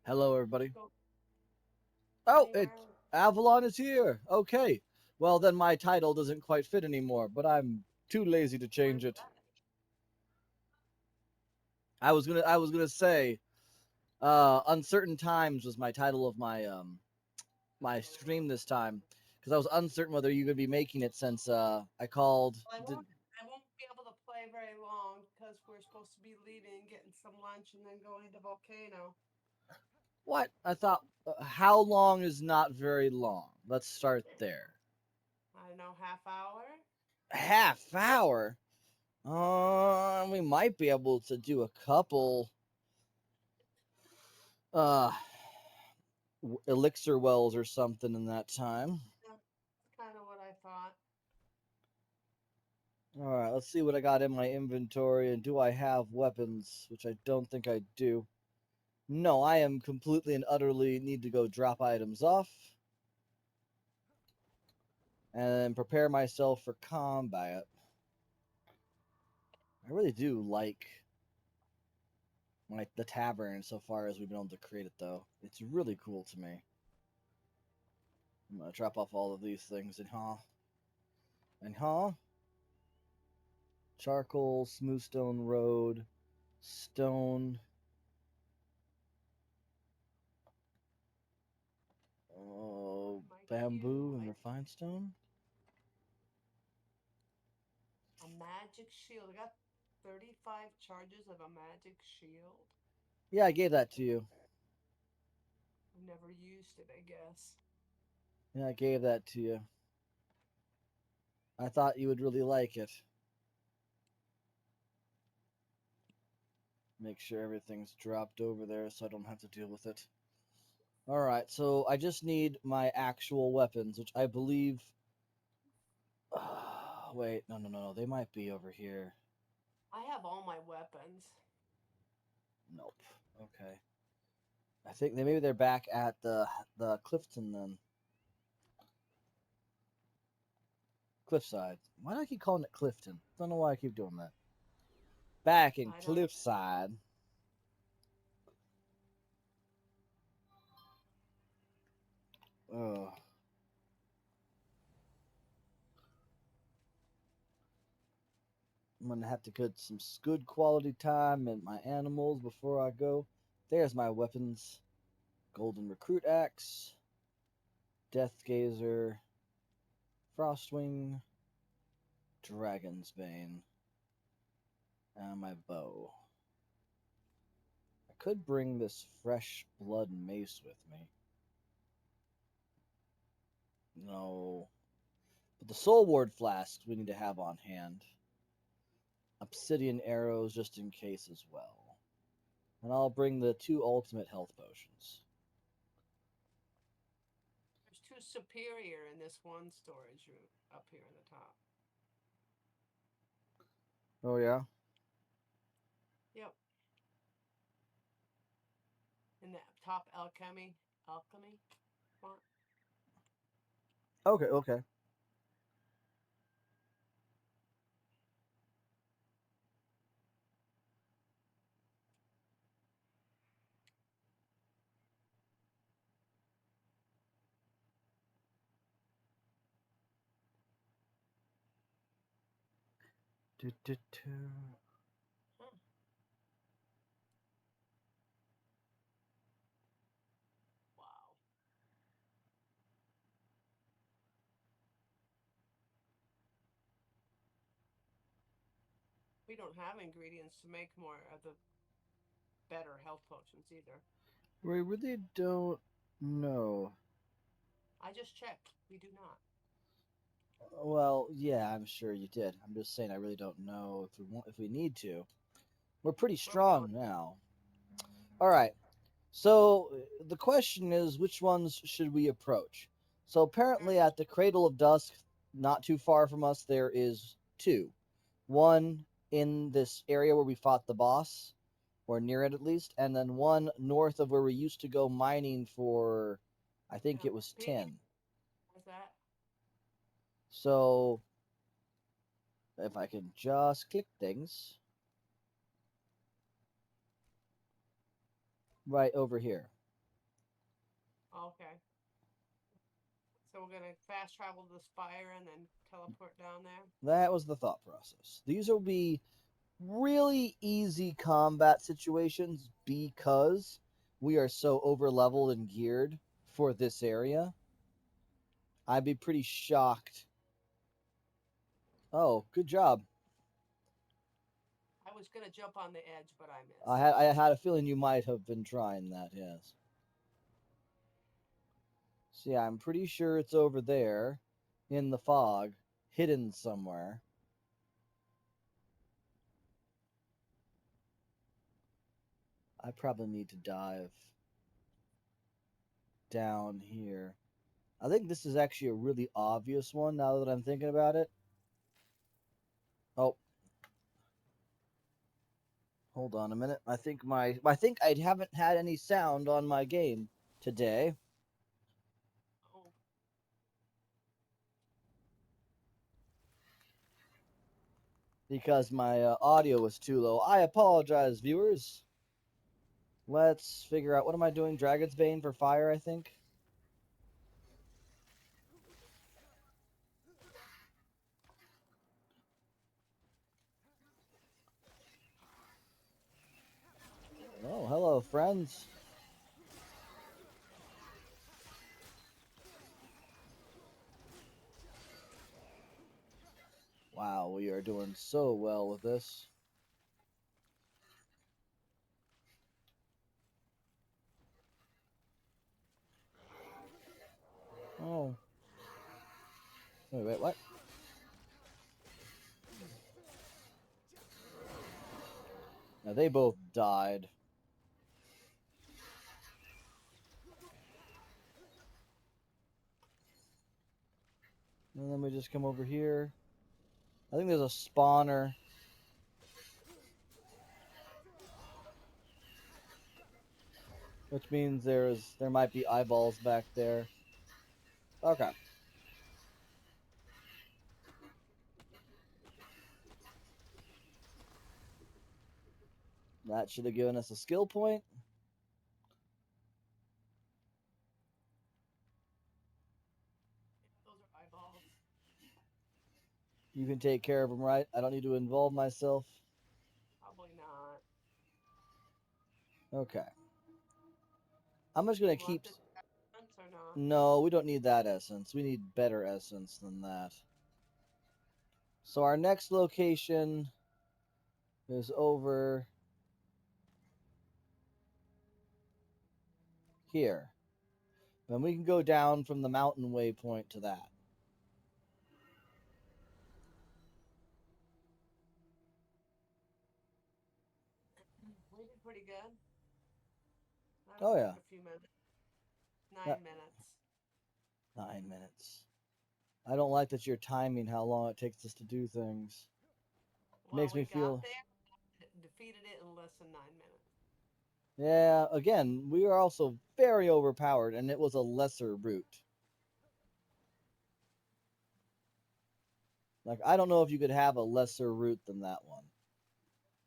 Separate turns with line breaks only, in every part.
Hello, everybody.
Go
Oh,
running
it
around.
Avalon is here. Okay. Well, then my title doesn't quite fit anymore, but I'm too lazy to
Where's
change it.
that?
I was gonna say, uncertain times was my title of my stream this time because I was uncertain whether you could be making it since I called.
Well, I won't be able to play very long because we're supposed to be leaving, getting some lunch, and then going to Volcano.
What? I thought how long is not very long. Let's start there.
I don't know, half hour.
Half hour. We might be able to do a couple uh elixir wells or something in that time.
Yeah, that's kind of what I thought.
All right, let's see what I got in my inventory and do I have weapons, which I don't think I do. No, I am completely and utterly need to go drop items off and prepare myself for combat. I really do like the tavern so far as we've been able to create it though. It's really cool to me. I'm gonna drop off all of these things and charcoal, smooth stone road, stone,
My
bamboo,
cue,
and refined stone.
a magic shield. I got 35 charges of a magic shield.
Yeah, I gave that to you.
I've never used it, I guess.
Yeah, I gave that to you. I thought you would really like it. Make sure everything's dropped over there so I don't have to deal with it. Alright, so I just need my actual weapons, which I believe. Wait, no. They might be over here.
I have all my weapons.
Nope. Okay. I think maybe they're back at the Clifton then. Cliffside. Why do I keep calling it Clifton? Don't know why I keep doing that. Back in
I don't.
Cliffside. Ugh. I'm gonna have to get some good quality time and my animals before I go. There's my weapons: golden recruit axe, death gazer, frostwing, dragon's bane, and my bow. I could bring this fresh blood mace with me. No, but the soul ward flasks we need to have on hand. Obsidian arrows just in case as well. And I'll bring the two ultimate health potions.
There's two superior in this one storage room up here in the top.
Oh yeah.
Yep, in the top alchemy one.
Okay. Do, do, do.
Huh. Wow. We don't have ingredients to make more of the better health potions either.
We really don't know.
I just checked. We do not.
Well, yeah, I'm sure you did. I'm just saying I really don't know if we need to. We're pretty
Well, we don't.
strong now. All right. So the question is, which ones should we approach? So apparently,
There's
at the Cradle of Dusk, not too far from us, there is two. One in this area where we fought the boss, or near it at least, and then one north of where we used to go mining for, I think
yeah.
it was
Ping.
10.
Where's that?
So if I can just click things right over here.
Okay. So we're gonna fast travel to the spire and then teleport down there.
That was the thought process. These will be really easy combat situations because we are so over leveled and geared for this area. I'd be pretty shocked. Oh, good job.
I was gonna jump on the edge, but I
I
missed.
had I had a feeling you might have been trying that, yes. So yeah, I'm pretty sure it's over there in the fog, hidden somewhere. I probably need to dive down here. I think this is actually a really obvious one now that I'm thinking about it. Oh, hold on a minute. I think I haven't had any sound on my game today
Oh,
because my audio was too low. I apologize, viewers. Let's figure out what am I doing? Dragon's Bane for fire, I think. Oh, hello, friends. Wow, we are doing so well with this. Oh, wait, what? Now they both died. And then we just come over here. I think there's a spawner, which means there might be eyeballs back there. Okay. That should have given us a skill point.
those are eyeballs.
You can take care of them, right? I don't need to involve myself.
Probably not.
Okay. I'm just gonna
You want
keep.
this essence or not?
No, we don't need that essence. We need better essence than that. So our next location is over here. And we can go down from the mountain waypoint to that.
We did pretty good. That
Oh
only
yeah.
took a few minutes.
That,
9 minutes.
9 minutes. I don't like that you're timing how long it takes us to do things.
Well,
Makes me
we got
feel.
there, defeated it in less than 9 minutes.
Yeah, again, we are also very overpowered, and it was a lesser route. Like, I don't know if you could have a lesser route than that one.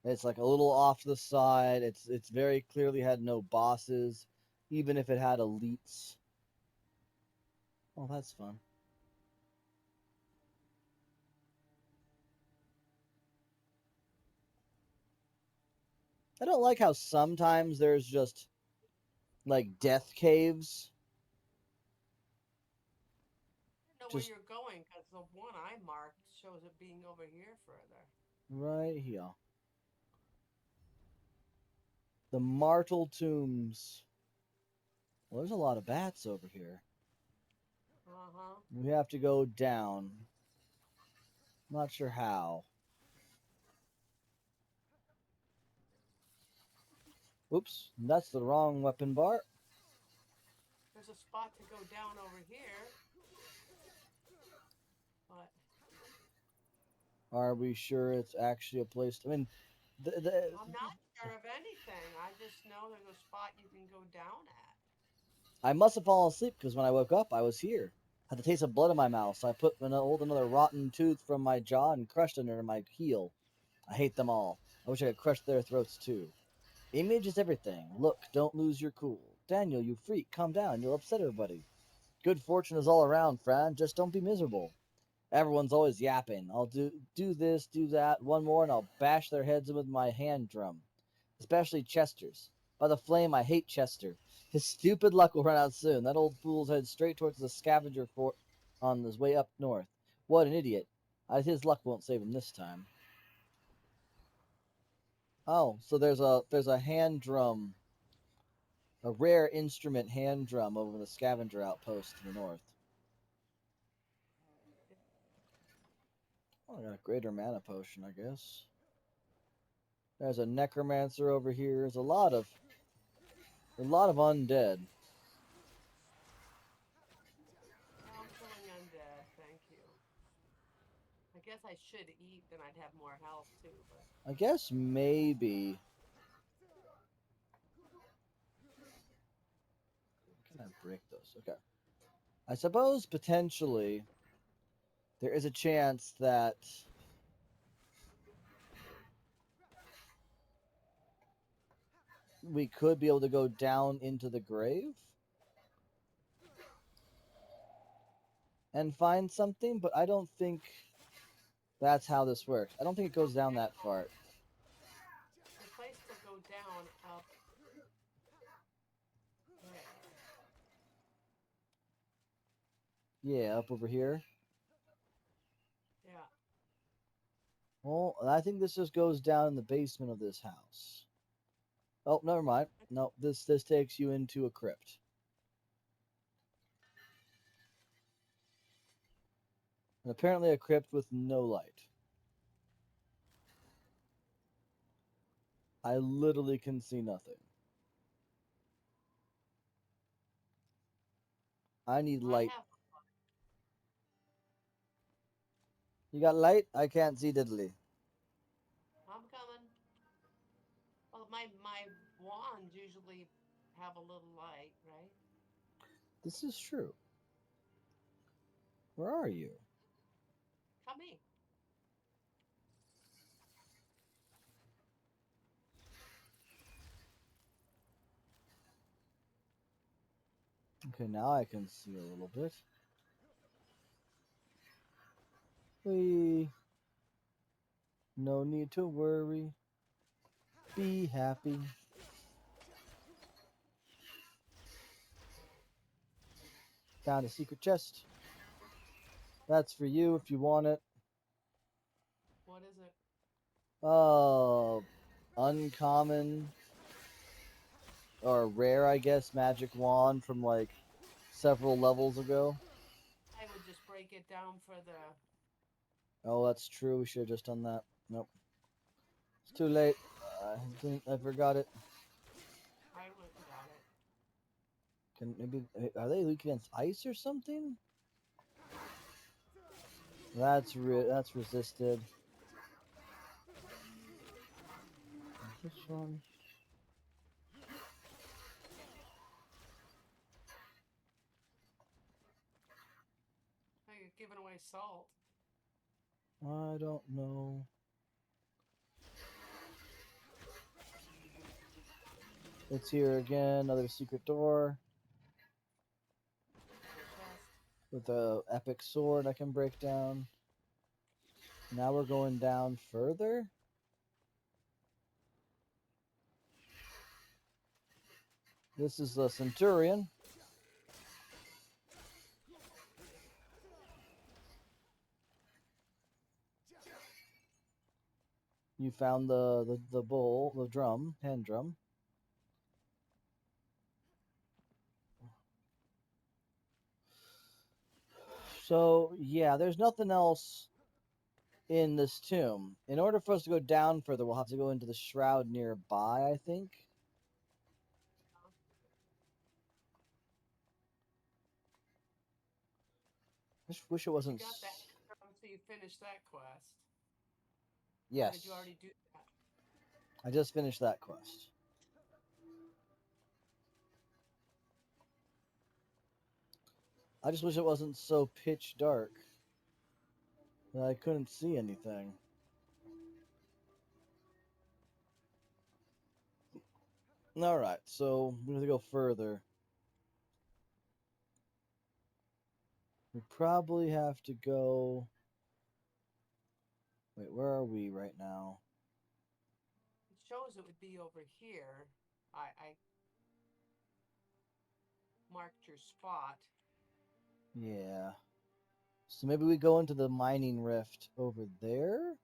It's like a little off to the side. It's very clearly had no bosses, even if it had elites. Oh, that's fun. I don't like how sometimes there's just like death caves.
I don't know where
Just
you're going because the one I marked shows it being over here further.
right here. The Martel Tombs. Well, there's a lot of bats over here.
Uh huh.
We have to go down. Not sure how. Oops, that's the wrong weapon bar.
There's a spot to go down over here, but
Are we sure it's actually a place? I mean,
I'm not sure of anything. I just know there's a spot you can go down at.
I must have fallen asleep because when I woke up, I was here. Had the taste of blood in my mouth, so I put another rotten tooth from my jaw and crushed it under my heel. I hate them all. I wish I could crush their throats too. Image is everything. Look, don't lose your cool. Daniel, you freak, calm down. You'll upset everybody. Good fortune is all around, Fran. Just don't be miserable. Everyone's always yapping. I'll do this, do that, one more, and I'll bash their heads in with my hand drum. Especially Chester's. By the flame, I hate Chester. His stupid luck will run out soon. That old fool's headed straight towards the scavenger fort on his way up north. What an idiot. His luck won't save him this time. Oh, so there's a hand drum, a rare instrument hand drum over the scavenger outpost to the north. Oh, I got a greater mana potion, I guess. There's a necromancer over here. There's a lot of undead.
Yeah, I'm killing undead. Thank you. I guess I should eat, then I'd have more health too, but
I guess maybe. Can I break those? Okay. I suppose potentially there is a chance that we could be able to go down into the grave and find something, but I don't think that's how this works. I don't think it goes down that far.
the place to go down up there.
Yeah, up over here.
Yeah.
Well, I think this just goes down in the basement of this house. Oh, never mind. No, this takes you into a crypt. And apparently a crypt with no light. I literally can see nothing. I need
I
light.
have.
You got light? I can't see diddly.
I'm coming. Well, my wands usually have a little light, right?
This is true. Where are you?
Coming.
Okay, now I can see a little bit. We no need to worry. Be happy. Found a secret chest. That's for you if you want it.
What is it?
Uh, uncommon or rare, I guess, magic wand from like several levels ago.
I would just break it down for the.
Oh, that's true. We should have just done that. Nope. It's too late. I forgot it.
I went and got it.
Can maybe are they weak against ice or something? That's resisted. This one.
Oh, you're giving away salt.
I don't know. It's here again. Another secret door
Another chest.
with a epic sword I can break down. Now we're going down further. This is the Centurion. You found the bowl, the drum, hand drum. So yeah, there's nothing else in this tomb. In order for us to go down further, we'll have to go into the shroud nearby, I think. I just wish it
You
wasn't.
got that, so you finished that quest. Or did you
Yes,
already do that?
I just finished that quest. I just wish it wasn't so pitch dark that I couldn't see anything. All right, so we're gonna go further. We probably have to go. Wait, where are we right now?
It shows it would be over here. I marked your spot.
Yeah. So maybe we go into the mining rift over there.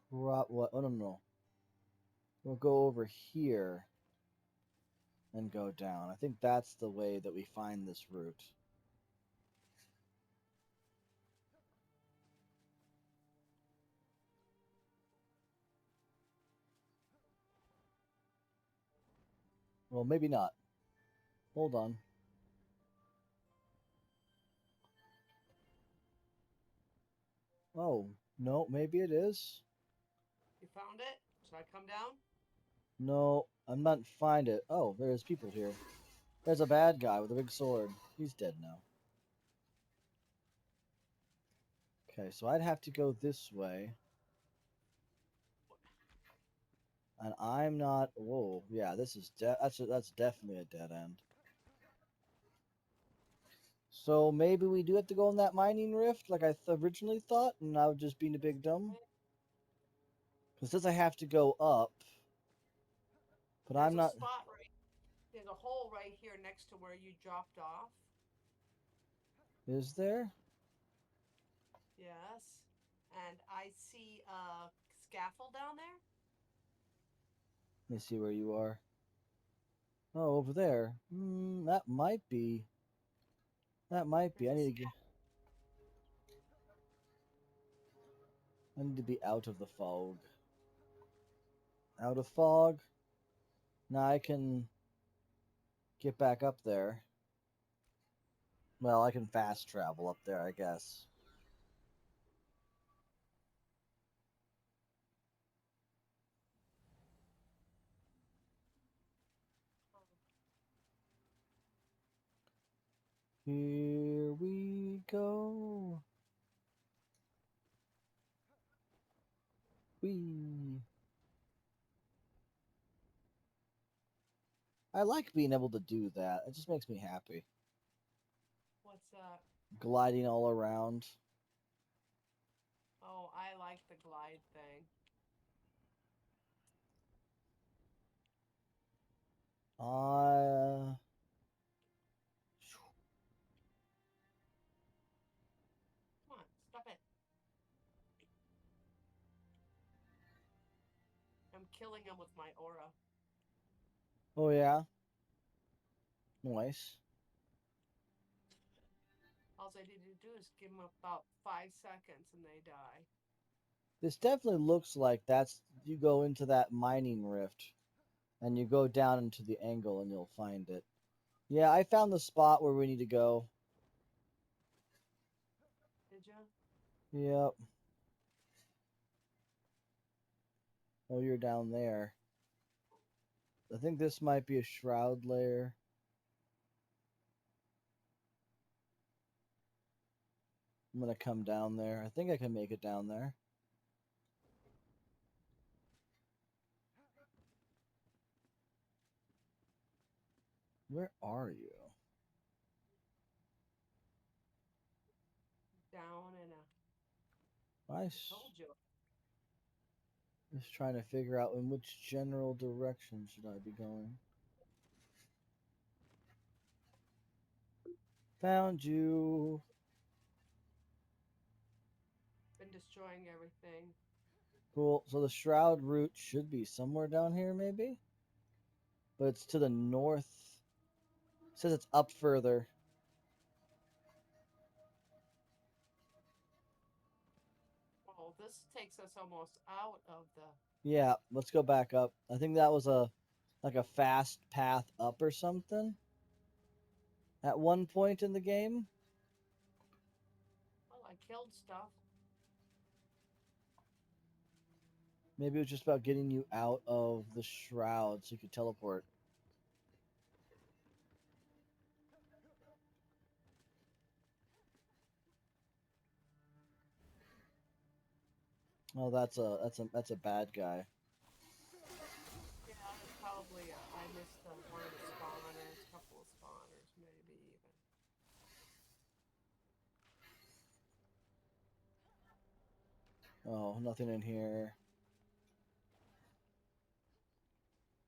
What? Oh no, no. We'll go over here and go down. I think that's the way that we find this route. Well, maybe not. Hold on. Oh, no, maybe it is.
You found it? Should I come down?
No, I'm not find it. Oh, there's people here. There's a bad guy with a big sword. He's dead now. Okay, so I'd have to go this way. And I'm not. Whoa, yeah, this is that's definitely a dead end. So maybe we do have to go in that mining rift, like I originally thought, and I was just being a big dumb. Because it says I have to go up, but
There's
I'm
a
not.
spot right. There's a hole right here next to where you dropped off.
Is there?
Yes. And I see a scaffold down there.
Let me see where you are. Oh, over there. That might be. That might be.
There's a
I need to be out of the fog. Out of fog. Now I can get back up there. Well, I can fast travel up there, I guess. Here we go. Whee. I like being able to do that. It just makes me happy.
what's that?
Gliding all around.
Oh, I like the glide thing.
Uh,
Come on, stop it. I'm killing him with my aura.
oh, yeah. Nice.
All I need to do is give them about 5 seconds and they die.
This definitely looks like that's. You go into that mining rift and you go down into the angle and you'll find it. Yeah, I found the spot where we need to go.
Did you?
Yep. Oh, you're down there. I think this might be a shroud layer. I'm gonna come down there. I think I can make it down there. Where are you?
Down in a.
I
I
s-
told you.
just trying to figure out in which general direction should I be going. Found you.
Been destroying everything.
Cool. So the shroud route should be somewhere down here, maybe? But it's to the north. It says it's up further.
Oh, this takes us almost out of the.
Yeah, let's go back up. I think that was a like a fast path up or something at one point in the game.
Well, I killed stuff.
Maybe it was just about getting you out of the shroud so you could teleport. Oh, that's a bad guy. Oh, nothing in here.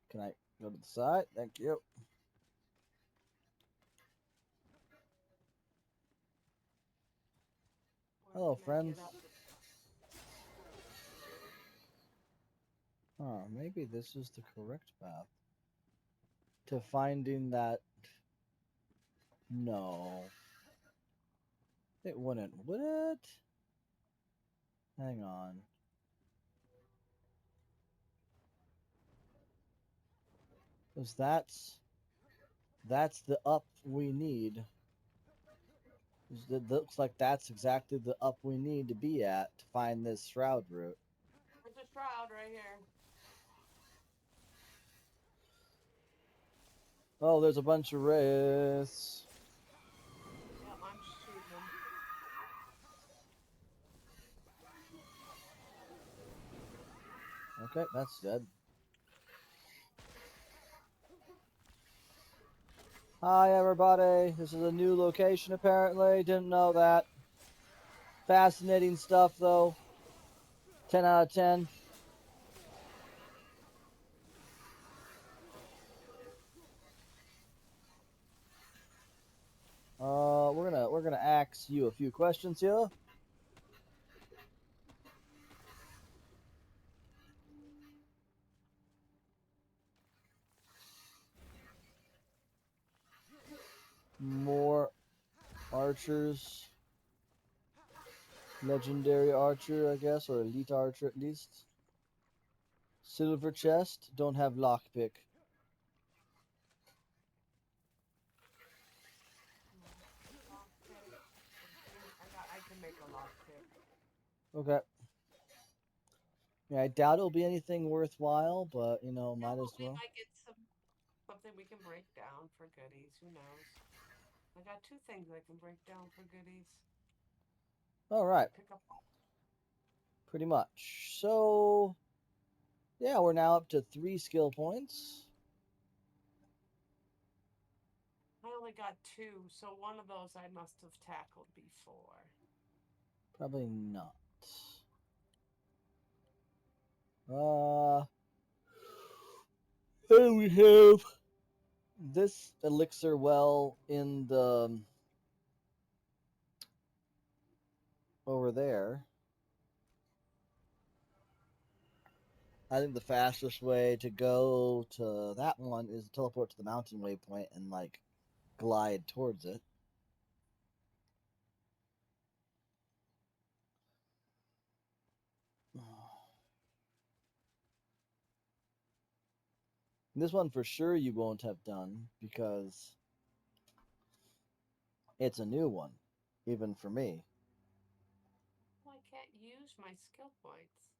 Can I go to the side? Thank you.
Where
Hello,
can I get
friends.
up the
Oh, maybe this is the correct path to finding that. No, it wouldn't, would it? Hang on. Because that's the up we need. It looks like that's exactly the up we need to be at to find this shroud route.
There's a shroud right here.
Oh, there's a bunch of wraiths.
Yep, I'm shooting them.
Okay, that's dead. Hi, everybody. This is a new location, apparently. Didn't know that. Fascinating stuff, though. 10 out of 10. We're gonna ask you a few questions here. More archers, legendary archer, I guess, or elite archer at least. Silver chest, don't have lockpick.
Lockpick. I can make a lockpick.
Okay. Yeah, I doubt it'll be anything worthwhile, but
No,
might
but
as
we
well.
might get something we can break down for goodies. Who knows? I got two things I can break down for goodies.
All
I
right,
can pick up.
pretty much. So yeah, we're now up to 3 skill points.
I only got two, so one of those I must have tackled before.
Probably not. Uh, then we have this elixir well in the over there. I think the fastest way to go to that one is to teleport to the mountain waypoint and like glide towards it. This one for sure you won't have done because it's a new one, even for me.
Well, I can't use my skill points.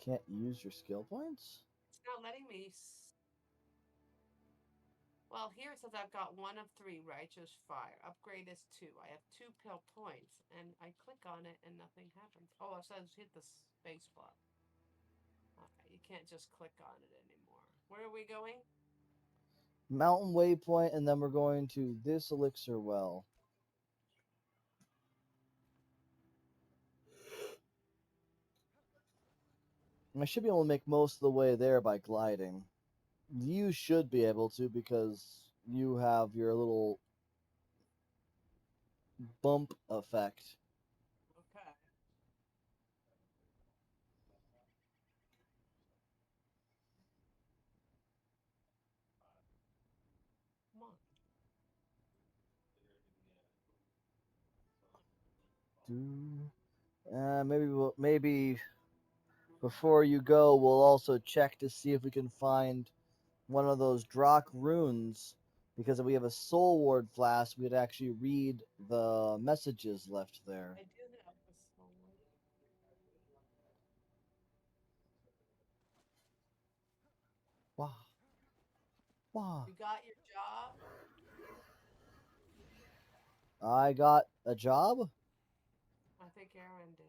Can't use your skill points?
It's not letting me. Well, here it says I've got one of three righteous fire. Upgrade is two. I have two pill points, and I click on it and nothing happens. Oh, it says hit the space bar. Okay, you can't just click on it anymore. Where are we going?
Mountain waypoint, and then we're going to this elixir well. I should be able to make most of the way there by gliding. You should be able to because you have your little bump effect.
Okay. Come on.
Maybe before you go, we'll also check to see if we can find one of those Drock runes. Because if we have a Soul Ward flask, we could actually read the messages left there.
I do have the soul.
Wow, wow!
You got your job?
I got a job.
I think Aaron did.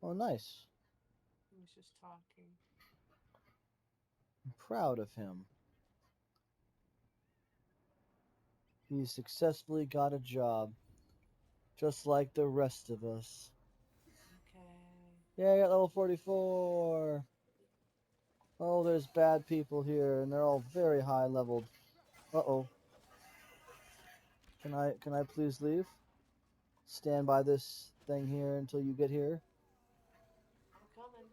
Oh, nice!
He was just talking.
I'm proud of him. He successfully got a job. just like the rest of us.
Okay.
Yeah, I got level 44. Oh, there's bad people here, and they're all very high leveled. Uh-oh. Can I please leave? Stand by this thing here until you get here.
I'm coming.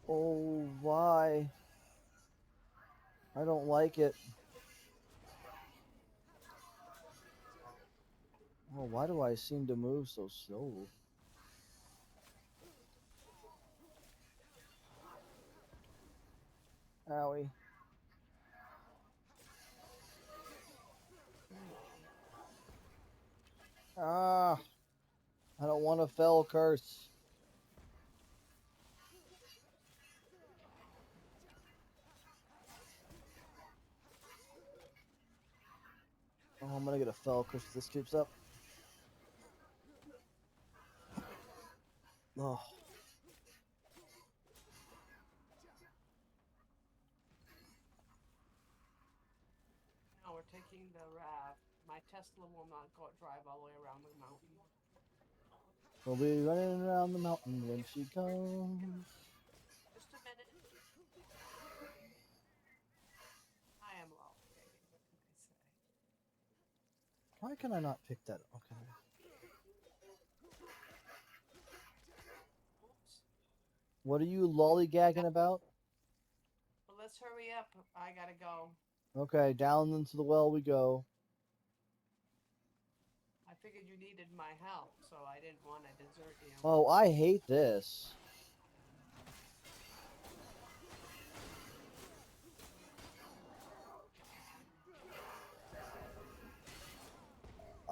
Oh, why? I don't like it. Oh, why do I seem to move so slow? Owie. Ah, I don't want to fell curse. Oh, I'm gonna get a fell curse if this keeps up. Oh,
No, we're taking the raft. My Tesla will not go drive all the way around the mountain.
we'll be running around the mountain when she
We're
comes.
just a minute. I am lollygagging. What can I say?
Why can I not pick that? Okay.
Oops.
What are you lollygagging
Now,
about?
well, let's hurry up. I gotta go.
Okay, down into the well we go.
I figured you needed my help, so I didn't want to desert you.
Oh, I hate this.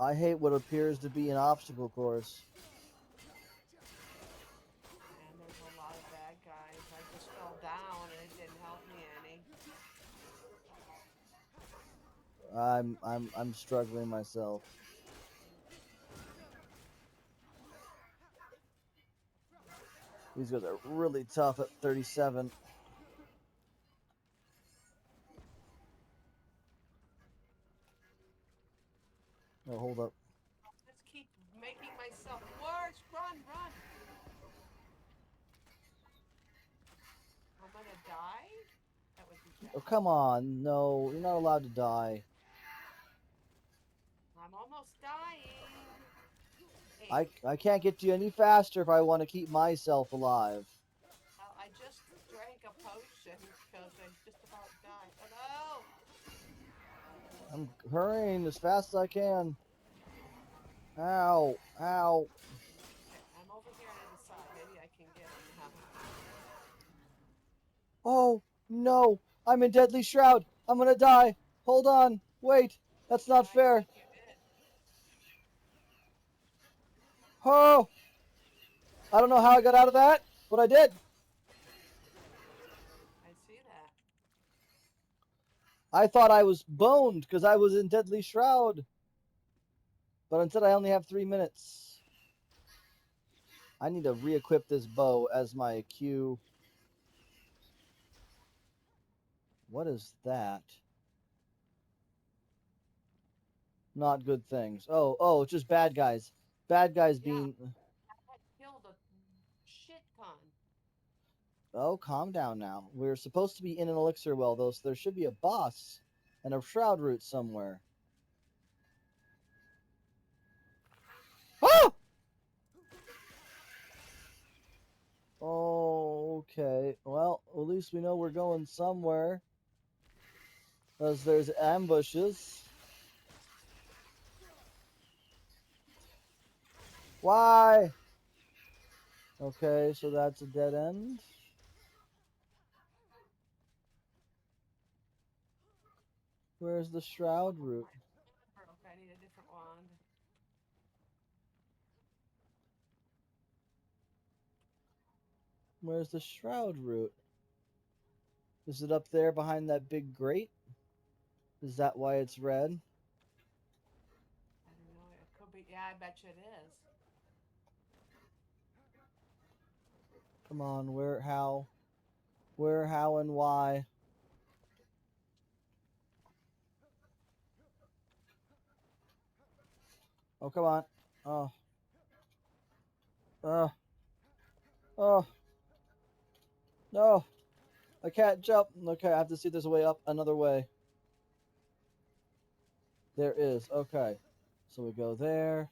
I hate what appears to be an obstacle course.
And there's a lot of bad guys. I just fell down and it didn't help me any.
I'm struggling myself. These guys are really tough at 37. Oh, hold up.
Just keep making myself worse. Run, run. I'm gonna die? That would be
Oh,
bad.
come on. No, you're not allowed to die.
I'm almost dying.
I,
Eight.
I can't get you any faster if I want to keep myself alive.
I just drank a potion because I just about died. Oh no!
I'm hurrying as fast as I can. Ow, ow.
Okay, I'm over here to the side. Maybe I can get him now.
Oh, no. I'm in deadly shroud. I'm gonna die. Hold on. Wait. That's not
I
fair.
think you did.
Oh, I don't know how I got out of that, but I did.
I see that.
I thought I was boned because I was in deadly shroud. But instead, I only have 3 minutes. I need to re-equip this bow as my Q. What is that? Not good things. Oh, it's just bad guys. Bad guys
Yeah,
being.
I killed a shit ton.
Oh, calm down now. We're supposed to be in an elixir well, though, so there should be a boss and a shroud route somewhere. Ah! Okay. Well, at least we know we're going somewhere. As there's ambushes. Why? Okay, so that's a dead end. Where's the shroud route?
Broke. I need a different wand.
Where's the shroud route? Is it up there behind that big grate? Is that why it's red?
I don't know. It could be. Yeah, I bet you it is.
Come on, where, how? Where, how, and why? Oh, come on. Oh, uh, oh, no. I can't jump. Okay, I have to see if there's a way up another way. There is. Okay. So we go there.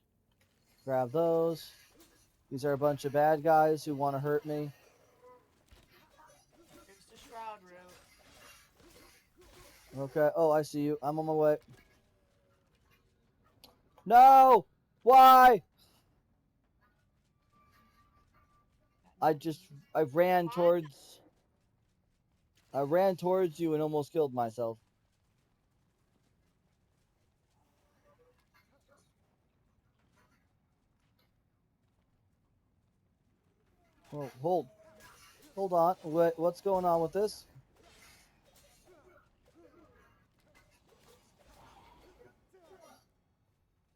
Grab those. These are a bunch of bad guys who want to hurt me.
Here's the shroud route.
Okay. Oh, I see you. I'm on my way. No! Why? I just I ran
Fun.
towards I ran towards you and almost killed myself. Oh, hold on. What's going on with this?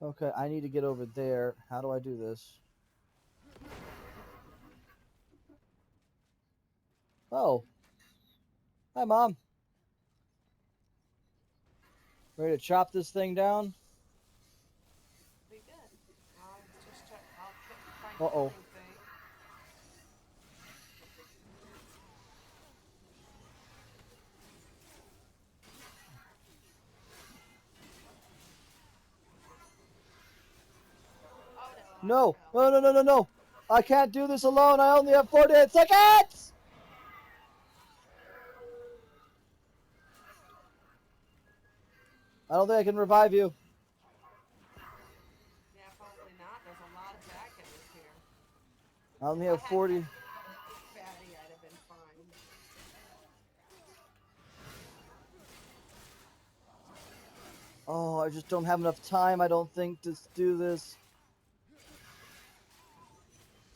Okay, I need to get over there. How do I do this? Oh, hi, Mom. Ready to chop this thing down?
Be good. I'll just try. Try
Uh-oh.
killing things. Oh no! Oh
No.
no!
No, no, no, no, no. I can't do this alone. I only have 48 seconds! I don't think I can revive you.
Yeah, probably not. There's a lot of bad guys here.
I only
If I
have
hadn't had
40.
fatty, I'd have been fine.
Oh, I just don't have enough time, I don't think, to do this.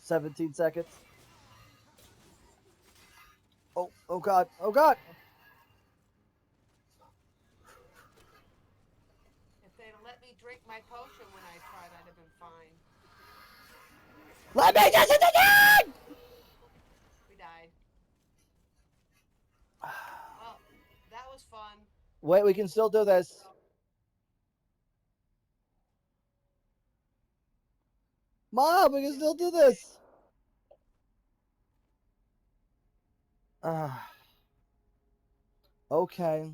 17 seconds. Oh, oh God, oh God.
If they'd have let me drink my potion when I tried, I'd have been fine.
Let me just it again!
We died. Well, that was fun.
Wait, we can still do this. Mom, we can still do this. Okay.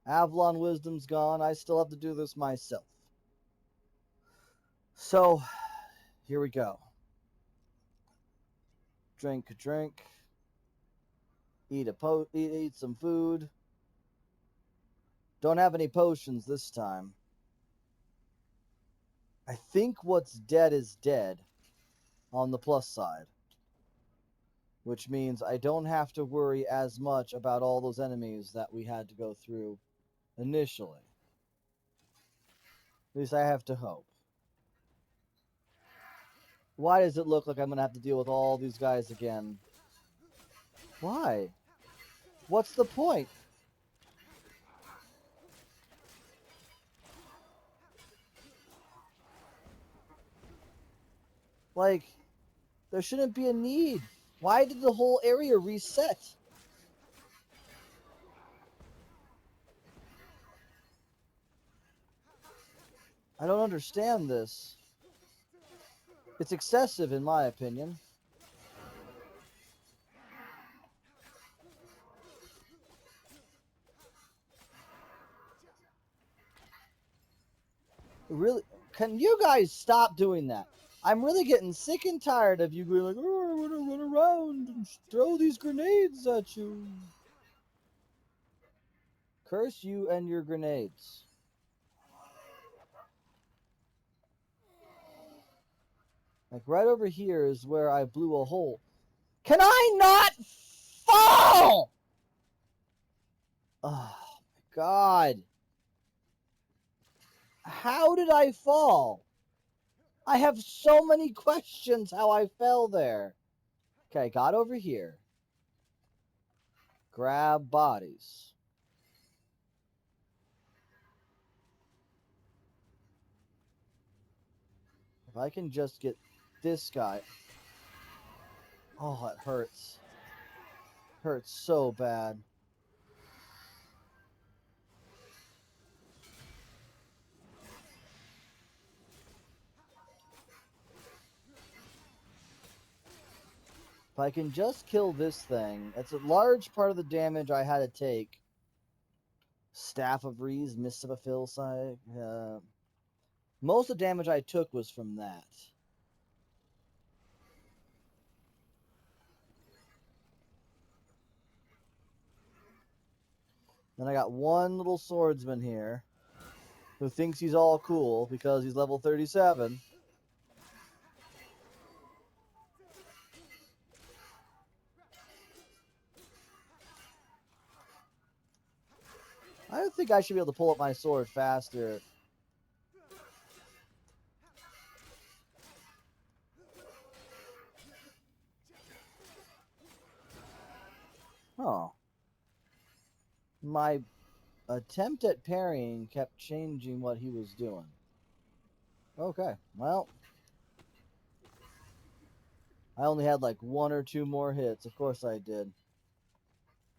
Avalon Wisdom's gone. I still have to do this myself. So, here we go. Drink a drink. Eat some food. Don't have any potions this time. I think what's dead is dead on the plus side, which means I don't have to worry as much about all those enemies that we had to go through initially. At least I have to hope. Why does it look like I'm going to have to deal with all these guys again? Why? What's the point? Like, there shouldn't be a need. Why did the whole area reset? I don't understand this. It's excessive, in my opinion. Really, can you guys stop doing that? I'm really getting sick and tired of you going like, oh, I want to run around and throw these grenades at you. Curse you and your grenades. Like right over here is where I blew a hole. Can I not fall? Oh my God. How did I fall? I have so many questions how I fell there. Okay, got over here. Grab bodies. If I can just get this guy. Oh, it hurts. Hurts so bad. If I can just kill this thing, it's a large part of the damage I had to take. Staff of Rees, Mist of a Philsite. Most of the damage I took was from that. Then I got one little swordsman here who thinks he's all cool because he's level 37. I don't think I should be able to pull up my sword faster. Oh. My attempt at parrying kept changing what he was doing. Okay, well, I only had like one or two more hits. Of course I did.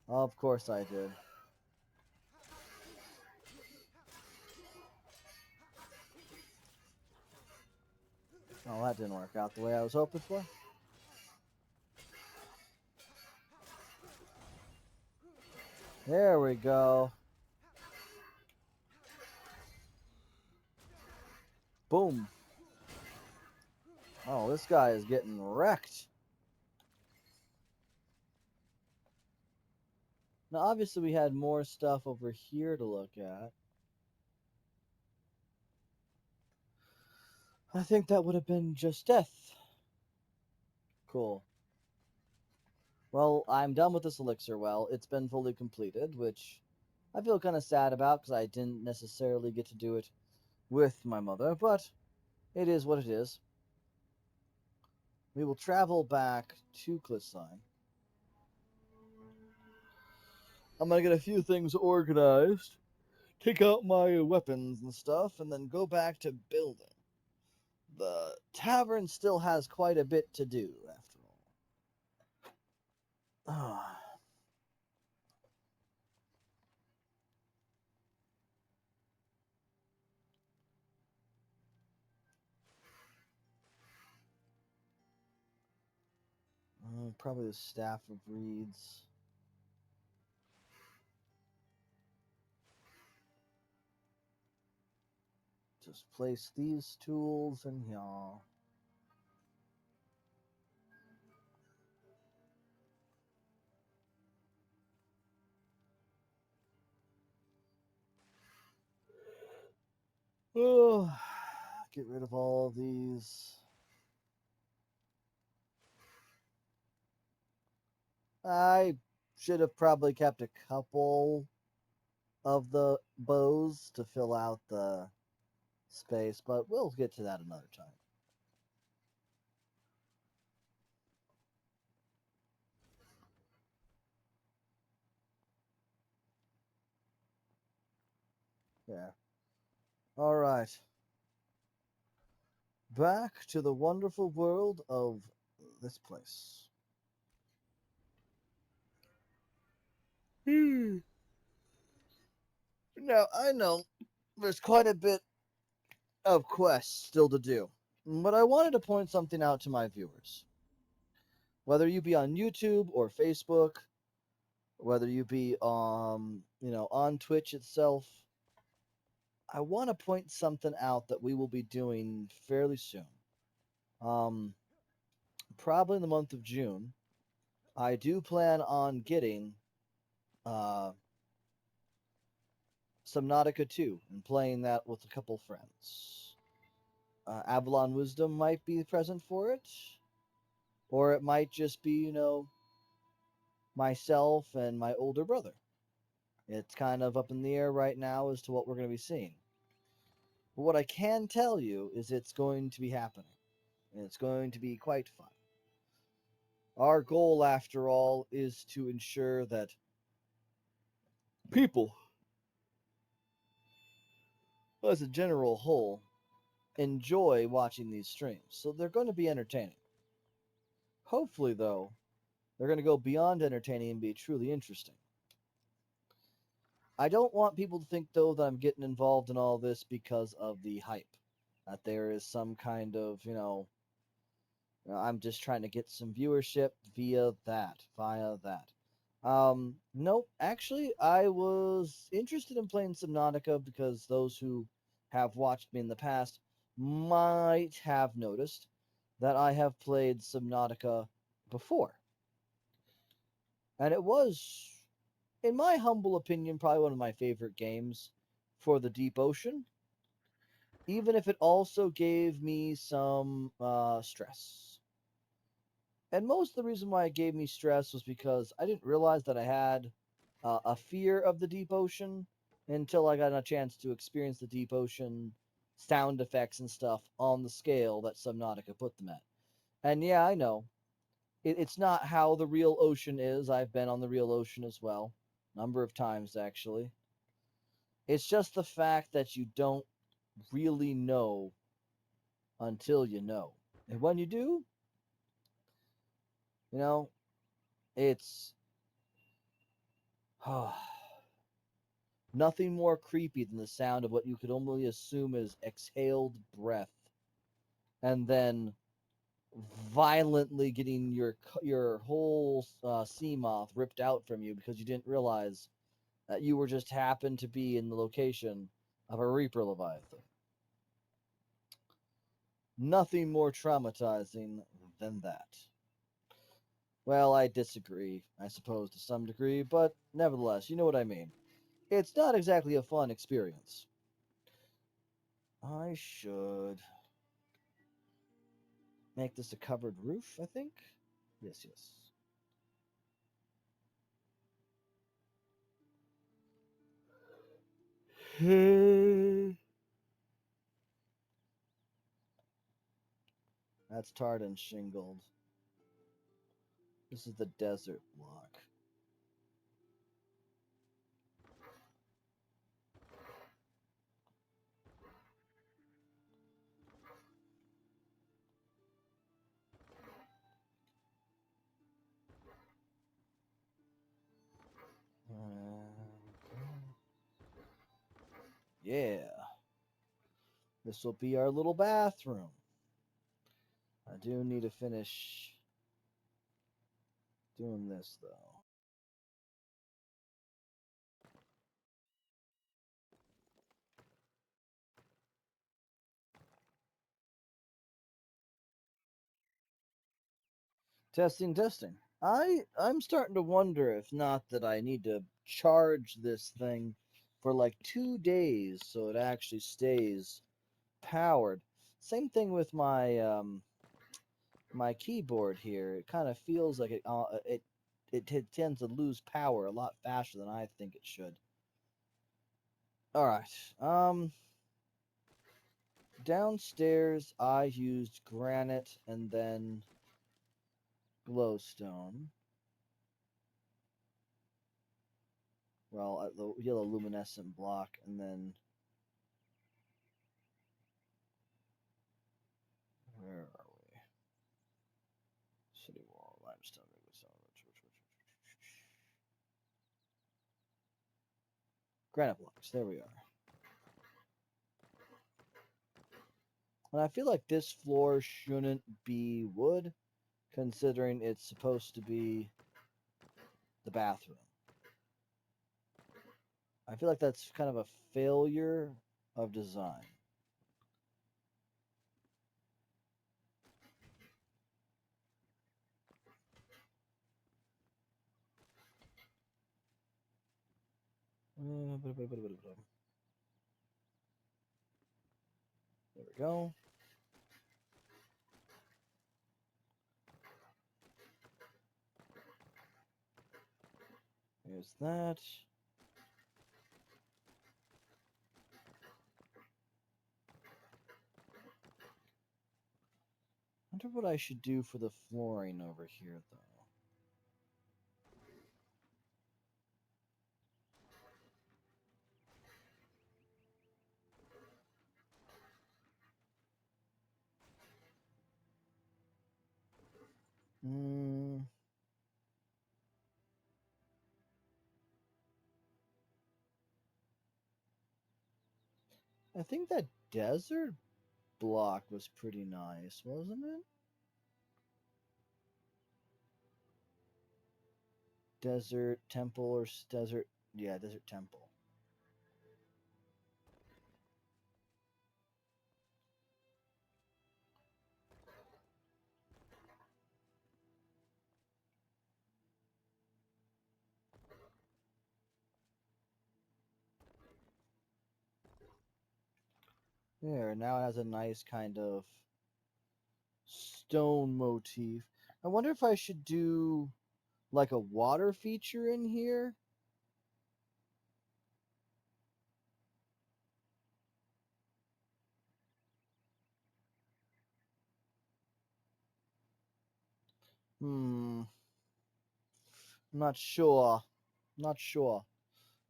Of course I did. Oh, that didn't work out the way I was hoping for. There we go. Boom. Oh, this guy is getting wrecked. Now, obviously, we had more stuff over here to look at. I think that would have been just death. Cool. Well, I'm done with this elixir well. It's been fully completed, which I feel kind of sad about because I didn't necessarily get to do it with my mother, but it is what it is. We will travel back to Cliffside. I'm gonna get a few things organized, take out my weapons and stuff, and then go back to building. The tavern still has quite a bit to do, after all. Ah, probably the Staff of Reeds. Just place these tools in here. Oh, get rid of all of these. I should have probably kept a couple of the bows to fill out the space, but we'll get to that another time. Yeah. All right. Back to the wonderful world of this place. Hmm. Now, I know there's quite a bit of quests still to do, but I wanted to point something out to my viewers. Whether you be on YouTube or Facebook, whether you be on Twitch itself, I want to point something out that we will be doing fairly soon. Um, Probably in the month of June. I do plan on getting uh, Subnautica 2 and playing that with a couple friends. Avalon Wisdom might be present for it, or it might just be, myself and my older brother. It's kind of up in the air right now as to what we're going to be seeing. But what I can tell you is it's going to be happening, and it's going to be quite fun. Our goal, after all, is to ensure that people, as a general whole, enjoy watching these streams. So they're going to be entertaining. Hopefully, though, they're going to go beyond entertaining and be truly interesting. I don't want people to think, though, that I'm getting involved in all this because of the hype. That there is some kind of, I'm just trying to get some viewership via that. Nope. Actually, I was interested in playing Subnautica because those who have watched me in the past might have noticed that I have played Subnautica before. And it was, in my humble opinion, probably one of my favorite games for the deep ocean, even if it also gave me some stress. And most of the reason why it gave me stress was because I didn't realize that I had a fear of the deep ocean until I got a chance to experience the deep ocean sound effects and stuff on the scale that Subnautica put them at. And yeah, I know it's not how the real ocean is. I've been on the real ocean as well, a number of times actually. It's just the fact that you don't really know until you know. And when you do, you know, it's nothing more creepy than the sound of what you could only assume is exhaled breath, and then violently getting your whole sea moth ripped out from you because you didn't realize that you were just happened to be in the location of a reaper leviathan. Nothing more traumatizing than that. Well, I disagree, I suppose, to some degree, but nevertheless, you know what I mean. It's not exactly a fun experience. I should make this a covered roof, I think. Yes, yes. That's tarred and shingled. This is the desert block. Yeah, this will be our little bathroom. I do need to finish doing this though. Testing, testing. I'm starting to wonder if not that I need to charge this thing for like 2 days so it actually stays powered. Same thing with my keyboard here. It kind of feels like it tends to lose power a lot faster than I think it should. All right. Downstairs I used granite and then glowstone. Well, the yellow luminescent block, and then where are we? City wall, limestone, granite blocks. There we are. And I feel like this floor shouldn't be wood, considering it's supposed to be the bathroom. I feel like that's kind of a failure of design. There we go. There's that. I wonder what I should do for the flooring over here, though. Hmm. I think that desert block was pretty nice, wasn't it? Desert temple or desert? Yeah, desert temple. There, now it has a nice kind of stone motif. I wonder if I should do like a water feature in here. Hmm, not sure. Not sure.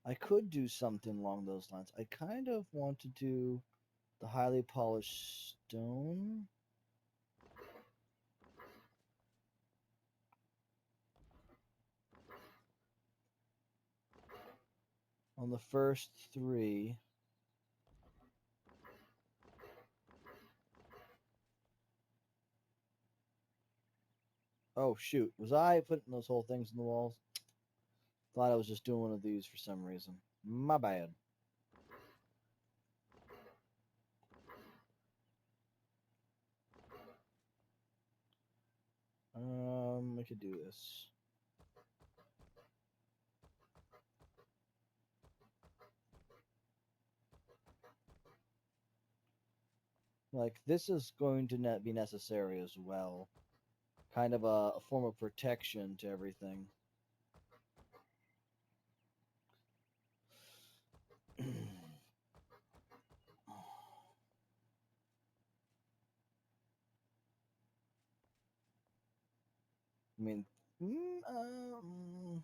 I could do something along those lines. I kind of want to do the highly polished stone. On the first three. Oh shoot, was I putting those whole things in the walls? Thought I was just doing one of these for some reason. My bad. I could do this. Like, this is going to be necessary as well. Kind of a form of protection to everything. I mean, mm,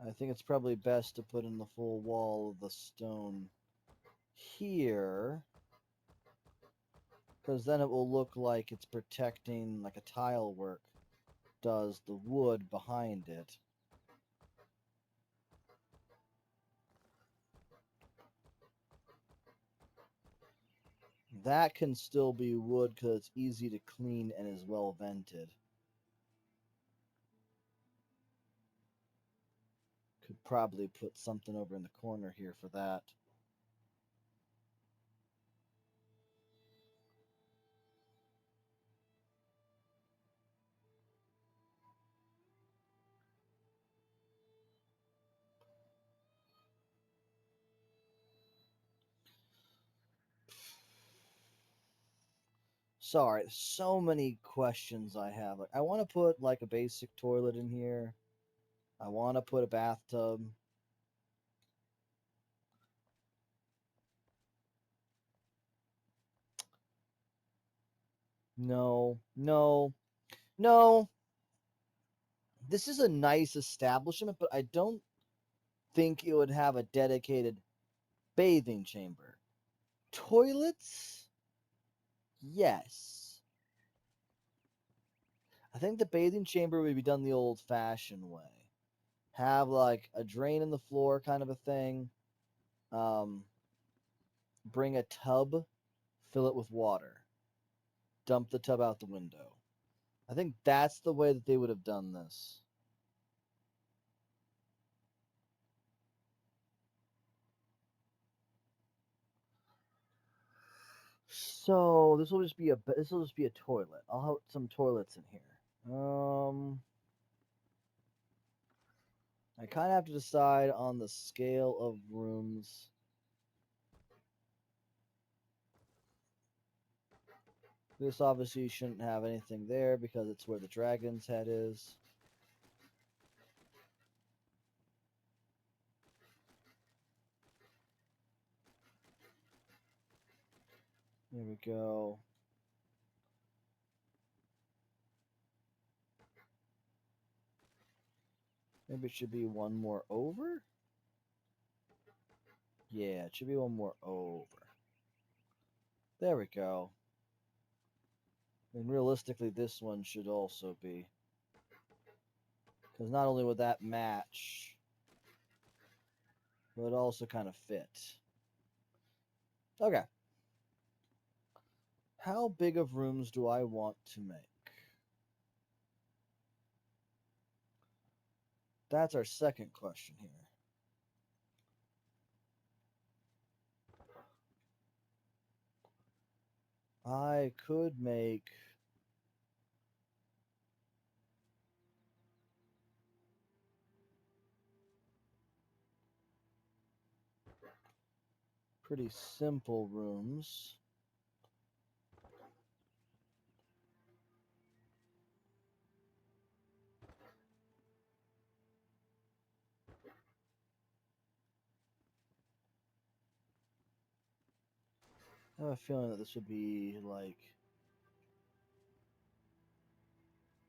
I think it's probably best to put in the full wall of the stone here, because then it will look like it's protecting, like a tile work does, the wood behind it. That can still be wood because it's easy to clean and is well vented. Could probably put something over in the corner here for that. Sorry, so many questions I have. Like, I want to put like a basic toilet in here. I want to put a bathtub. No, no, no. This is a nice establishment, but I don't think it would have a dedicated bathing chamber. Toilets? Yes. I think the bathing chamber would be done the old fashioned way. Have like a drain in the floor kind of a thing. Um, bring a tub, fill it with water, dump the tub out the window. I think that's the way that they would have done this. So this will just be a toilet. I'll have some toilets in here. I kind of have to decide on the scale of rooms. This obviously shouldn't have anything there because it's where the dragon's head is. There we go. Maybe it should be one more over? Yeah, it should be one more over. There we go. And realistically, this one should also be. Because not only would that match, but it also kind of fit. Okay. How big of rooms do I want to make? That's our second question here. I could make pretty simple rooms. I have a feeling that this would be like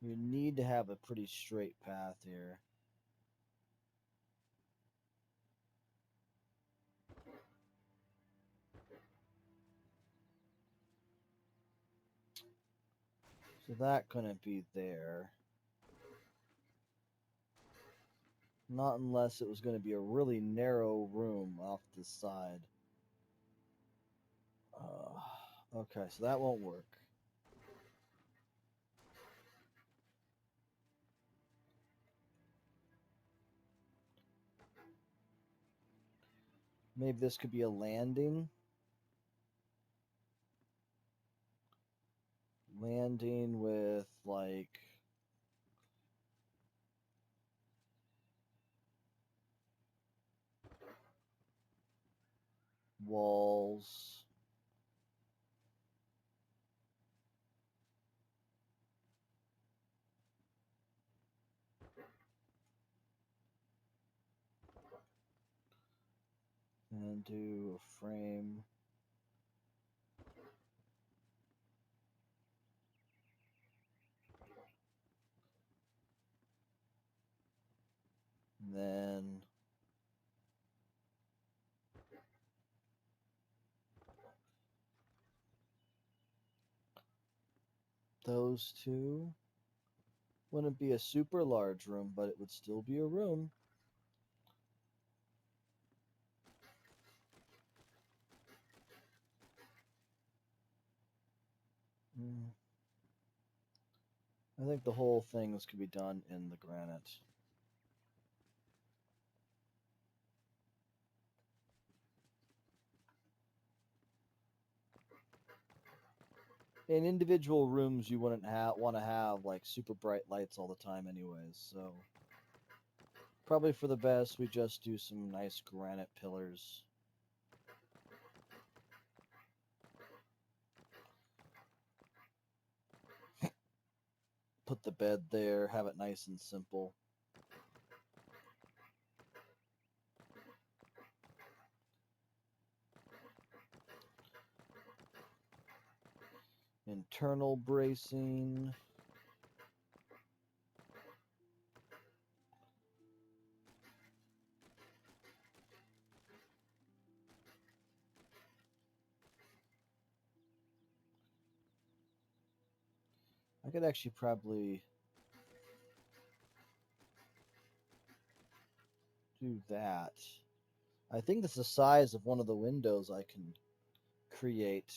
you need to have a pretty straight path here. So that couldn't be there. Not unless it was going to be a really narrow room off the side. Okay, so that won't work. Maybe this could be a landing. Landing with like walls. And do a frame. And then those two. Wouldn't be a super large room, but it would still be a room. I think the whole thing could be done in the granite. In individual rooms, you wouldn't want to have like super bright lights all the time, anyways. So probably for the best, we just do some nice granite pillars. Put the bed there, have it nice and simple. Internal bracing. I could actually probably do that. I think that's the size of one of the windows I can create.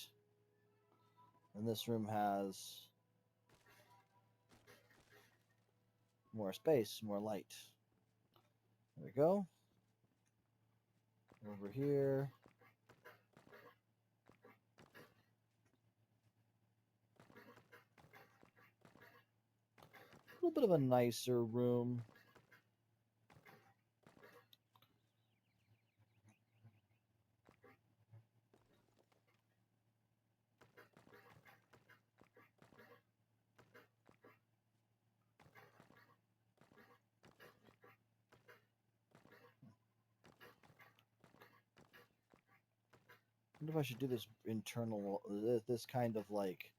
And this room has more space, more light. There we go. Over here. A little bit of a nicer room. I wonder if I should do this internal, this kind of like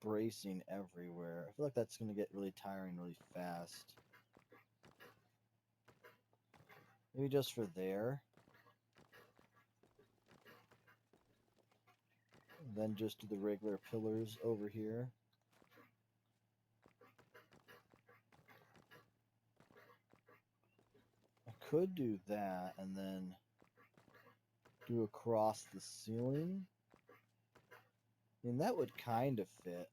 bracing everywhere. I feel like that's going to get really tiring really fast. Maybe just for there. And then just do the regular pillars over here. I could do that and then do across the ceiling. I mean, that would kind of fit.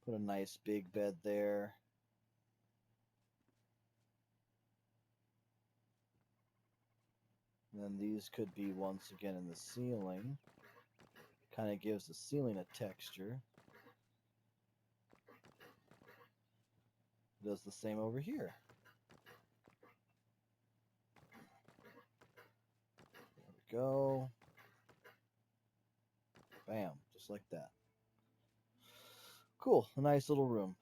Put a nice big bed there. And then these could be once again in the ceiling. Kind of gives the ceiling a texture. Does the same over here. There we go. Bam, just like that. Cool, a nice little room.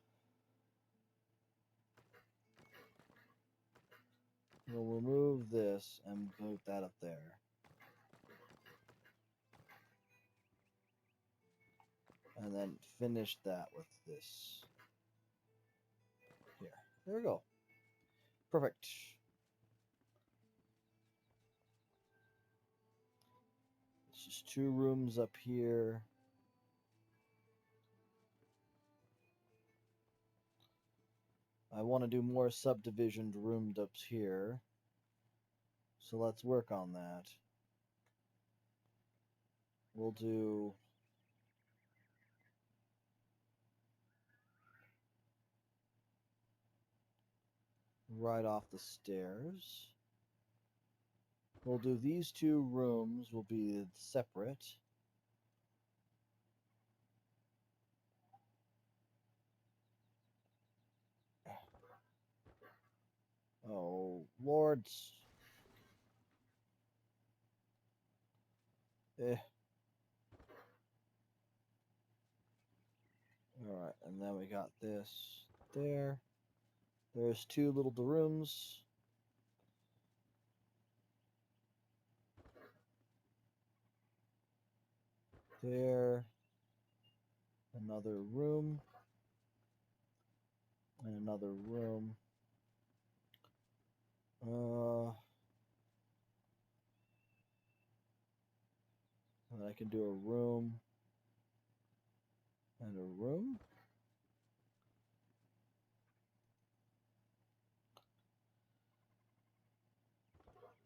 We'll remove this and move that up there. And then finish that with this. Here. There we go. Perfect. It's just 2 rooms up here. I want to do more subdivisioned rooms up here. So let's work on that. We'll do right off the stairs. We'll do these 2 rooms will be separate. Oh, lords. Alright, and then we got this there. There's 2 little rooms. There. Another room. And another room. And I can do a room. And a room.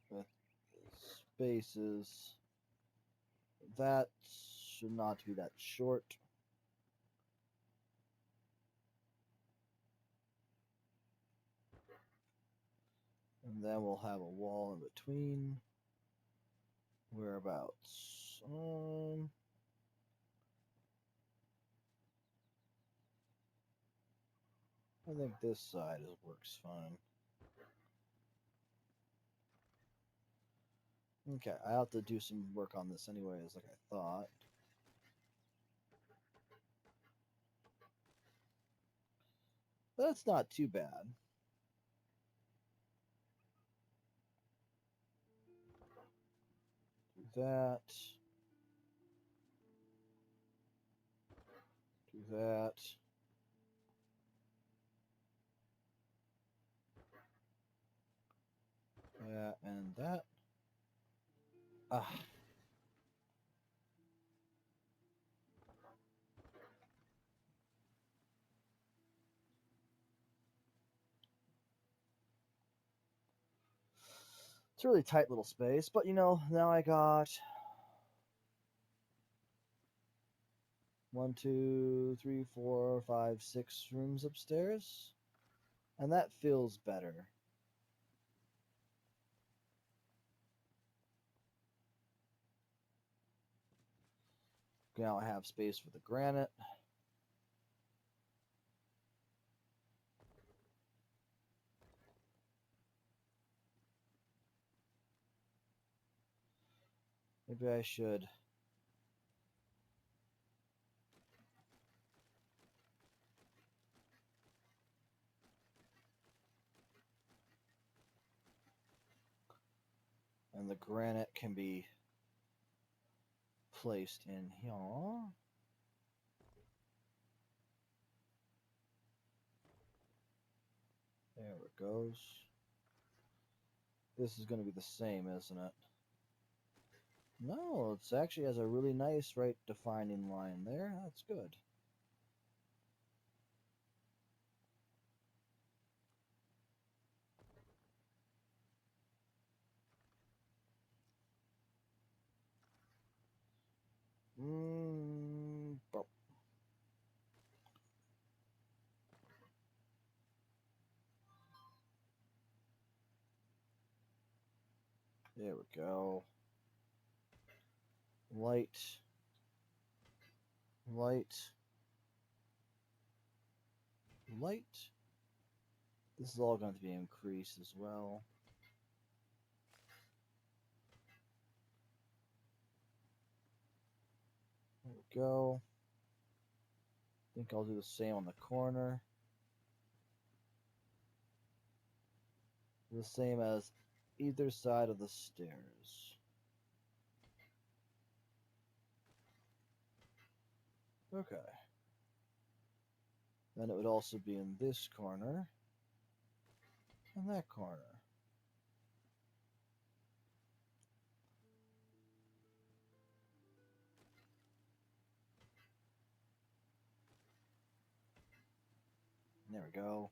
With spaces. That should not be that short. And then we'll have a wall in between. Whereabouts? I think this side works fine. Okay, I have to do some work on this anyways, like I thought. But that's not too bad. Do that. Do that. That and that. Ah. It's a really tight little space, but you know, now I got 1, 2, 3, 4, 5, 6 rooms upstairs. And that feels better. Now I have space for the granite. Maybe I should. And the granite can be placed in here. There it goes. This is going to be the same, isn't it? No, it's actually has a really nice right defining line there. That's good. There we go. Light, light, light. This is all going to be increased as well. There we go. I think I'll do the same on the corner. The same as either side of the stairs. Okay. Then it would also be in this corner and that corner. There we go.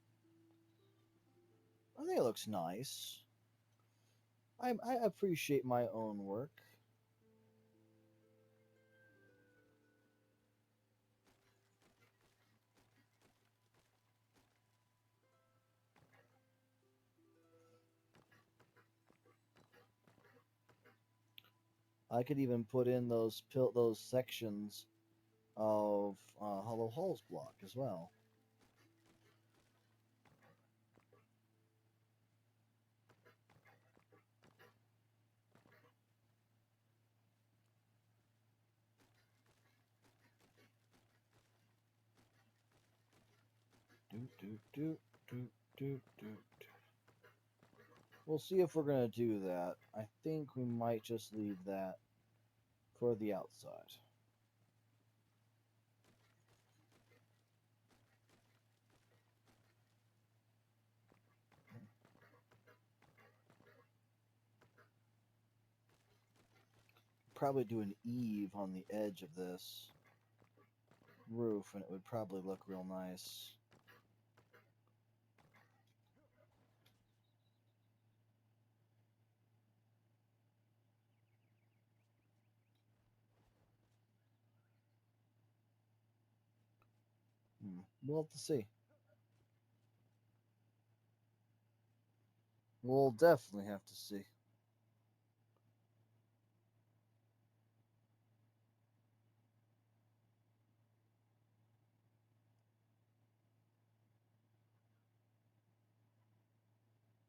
I think it looks nice. I appreciate my own work. I could even put in those sections of Hollow Halls block as well. Do do do do do do. We'll see if we're gonna do that. I think we might just leave that for the outside. Probably do an eave on the edge of this roof, and it would probably look real nice. We'll have to see. We'll definitely have to see.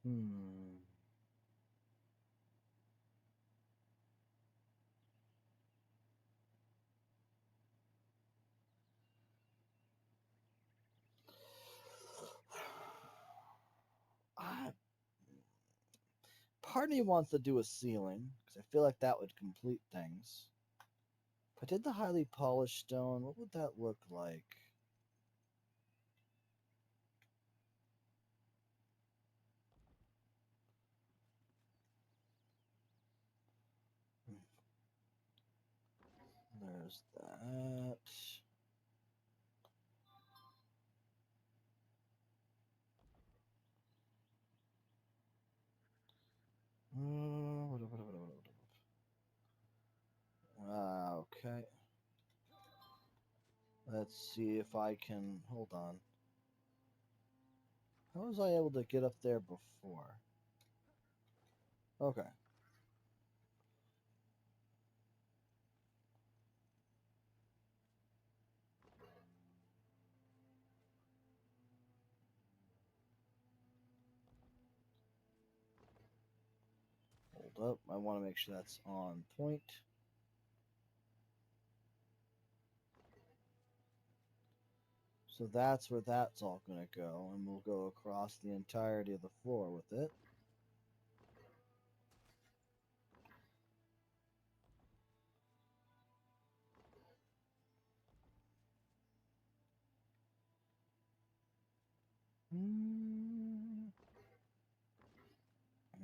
Hmm. I, Part of me wants to do a ceiling because I feel like that would complete things. If I did the highly polished stone, what would that look like? There's that. Okay. Let's see if I can. Hold on. How was I able to get up there before? Okay. Hold up. I want to make sure that's on point. So that's where that's all going to go, and we'll go across the entirety of the floor with it.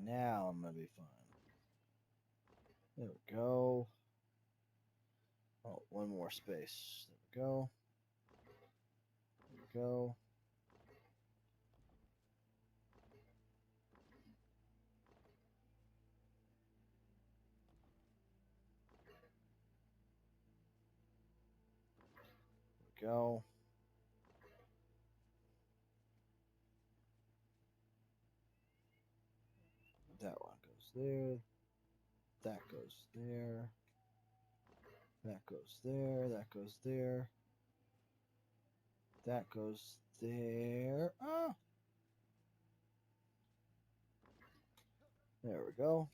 Now I'm going to be fine. There we go. Oh, one more space. There we go. There we go. There we go. That one goes there. That goes there. That goes there. That goes there. That goes there. Ah! There we go.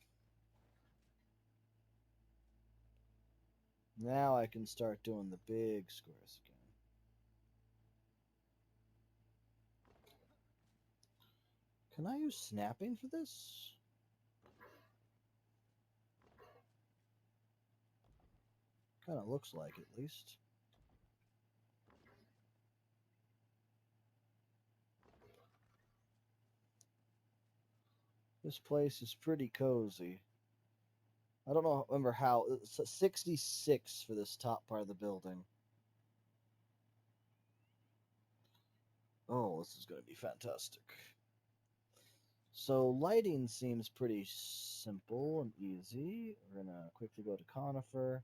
Now I can start doing the big squares again. Can I use snapping for this? Kind of looks like, at least. This place is pretty cozy. I don't know, remember how. It's 66 for this top part of the building. Oh, this is going to be fantastic. So lighting seems pretty simple and easy. We're going to quickly go to conifer.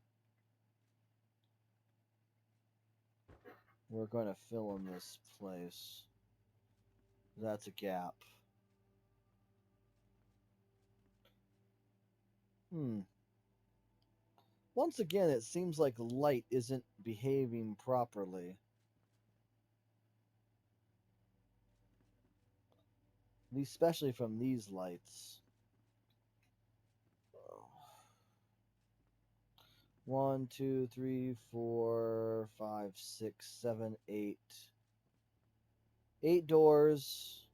We're going to fill in this place. That's a gap. Once again, it seems like light isn't behaving properly. Especially from these lights. One, two, three, four, five, six, seven, eight. 8 doors.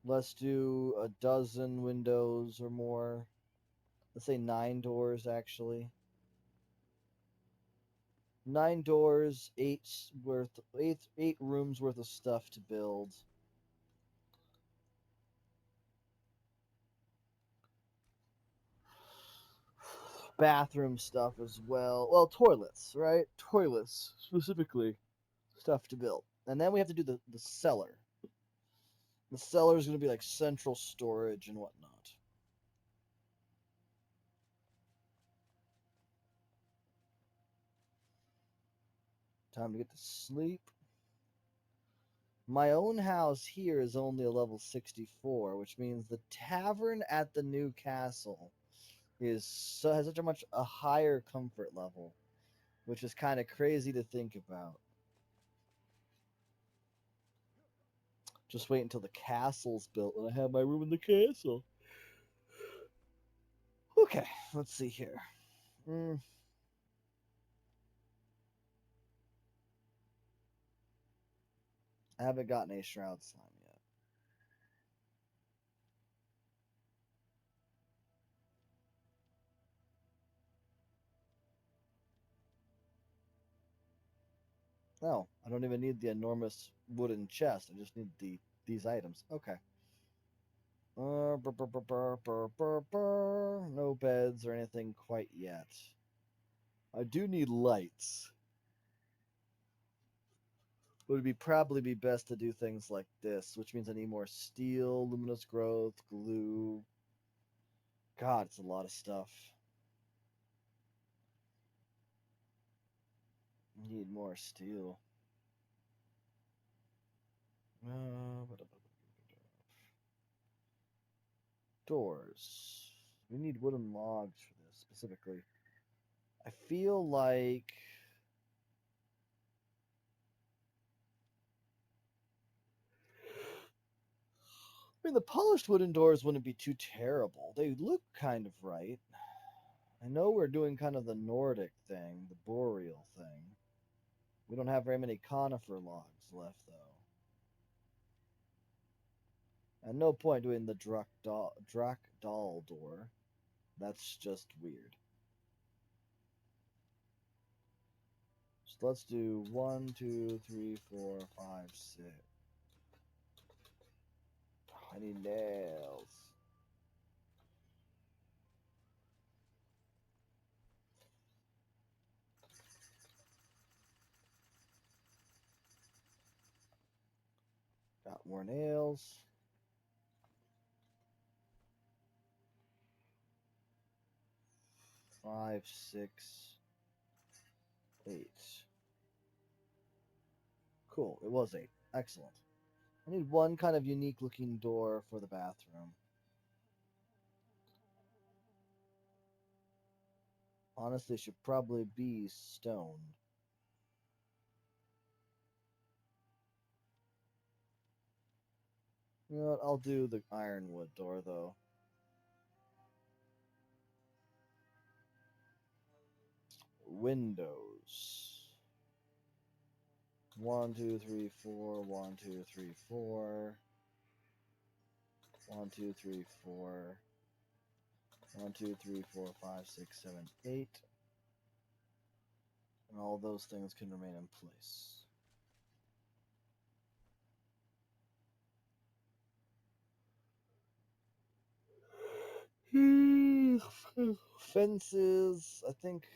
Let's do a dozen windows or more. Let's say 9 doors, actually. 9 doors, 8 rooms worth of stuff to build. Bathroom stuff as well. Well, toilets, right? Toilets, specifically. Stuff to build. And then we have to do the cellar. The cellar is going to be like central storage and whatnot. Time to get to sleep. My own house here is only a level 64, which means the tavern at the new castle has such a higher comfort level, which is kind of crazy to think about. Just wait until the castle's built and I have my room in the castle. Okay, let's see here. I haven't gotten a shroud slime yet. No, I don't even need the enormous wooden chest. I just need these items. Okay. No beds or anything quite yet. I do need lights. It would probably be best to do things like this, which means I need more steel, luminous growth, glue. God, it's a lot of stuff. Need more steel. Doors. We need wooden logs for this specifically. I feel like the polished wooden doors wouldn't be too terrible. They look kind of right. I know we're doing kind of the Nordic thing, the boreal thing. We don't have very many conifer logs left, though. And no point doing the Drakdal door. That's just weird. So let's do 1, 2, 3, 4, 5, 6. I need nails. Got more nails. 5, 6, 8. Cool. It was 8. Excellent. I need 1 kind of unique looking door for the bathroom. Honestly, should probably be stone. You know what? I'll do the ironwood door though. Windows. 1, 2, 3, 4. 1, 2, 3, 4. 1, 2, 3, 4. 1, 2, 3, 4, 5, 6, 7, 8. And all those things can remain in place. Fences. I think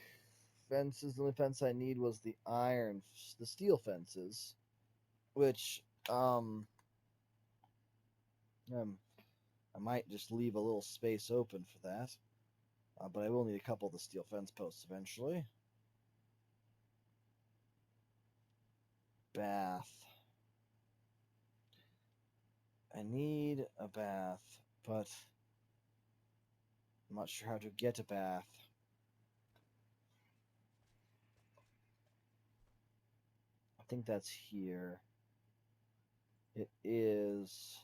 fences. The only fence I need was the steel fences, which um, I might just leave a little space open for that. But I will need a couple of the steel fence posts eventually. Bath. I need a bath, but I'm not sure how to get a bath. I think that's here. It is.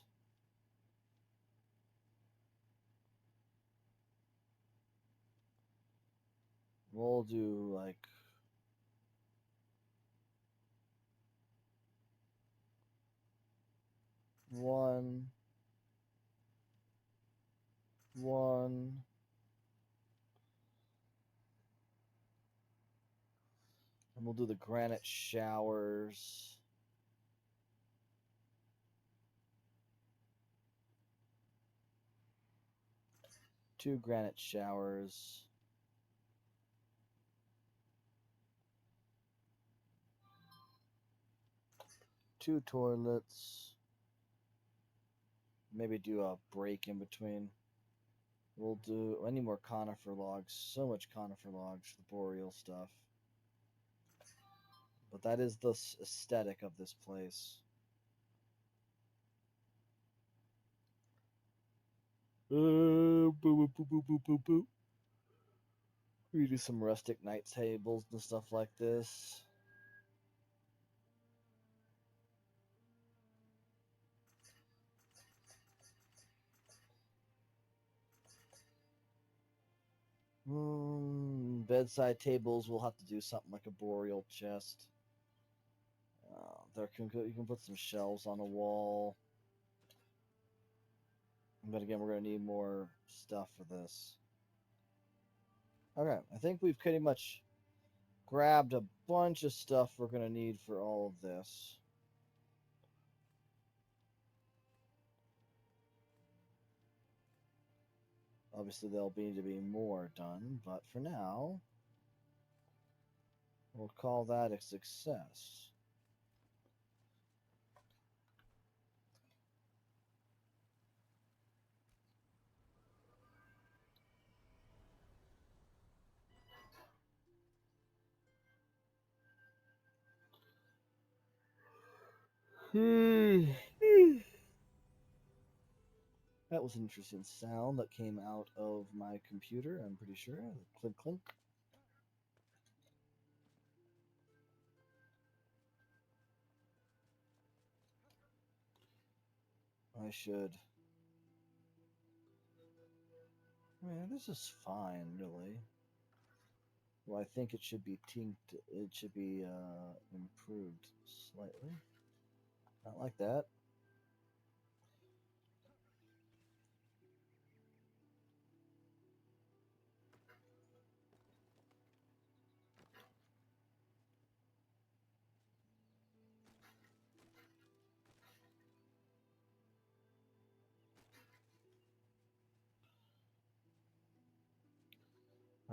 We'll do like one, one. And we'll do the granite showers. Two granite showers. Two toilets. Maybe do a break in between. We'll do. I need more conifer logs. So much conifer logs for the boreal stuff. But that is the aesthetic of this place. Boo, boo, boo, boo, boo, boo, boo. We do some rustic night tables and stuff like this. Bedside tables. We'll have to do something like a boreal chest. You can put some shelves on a wall. But again, we're going to need more stuff for this. Okay, I think we've pretty much grabbed a bunch of stuff we're going to need for all of this. Obviously, there'll need to be more done, but for now, we'll call that a success. That was an interesting sound that came out of my computer, I'm pretty sure. Clink, clink. I should. Man, this is fine, really. Well, I think it should be tinked. It should be improved slightly. Not like that.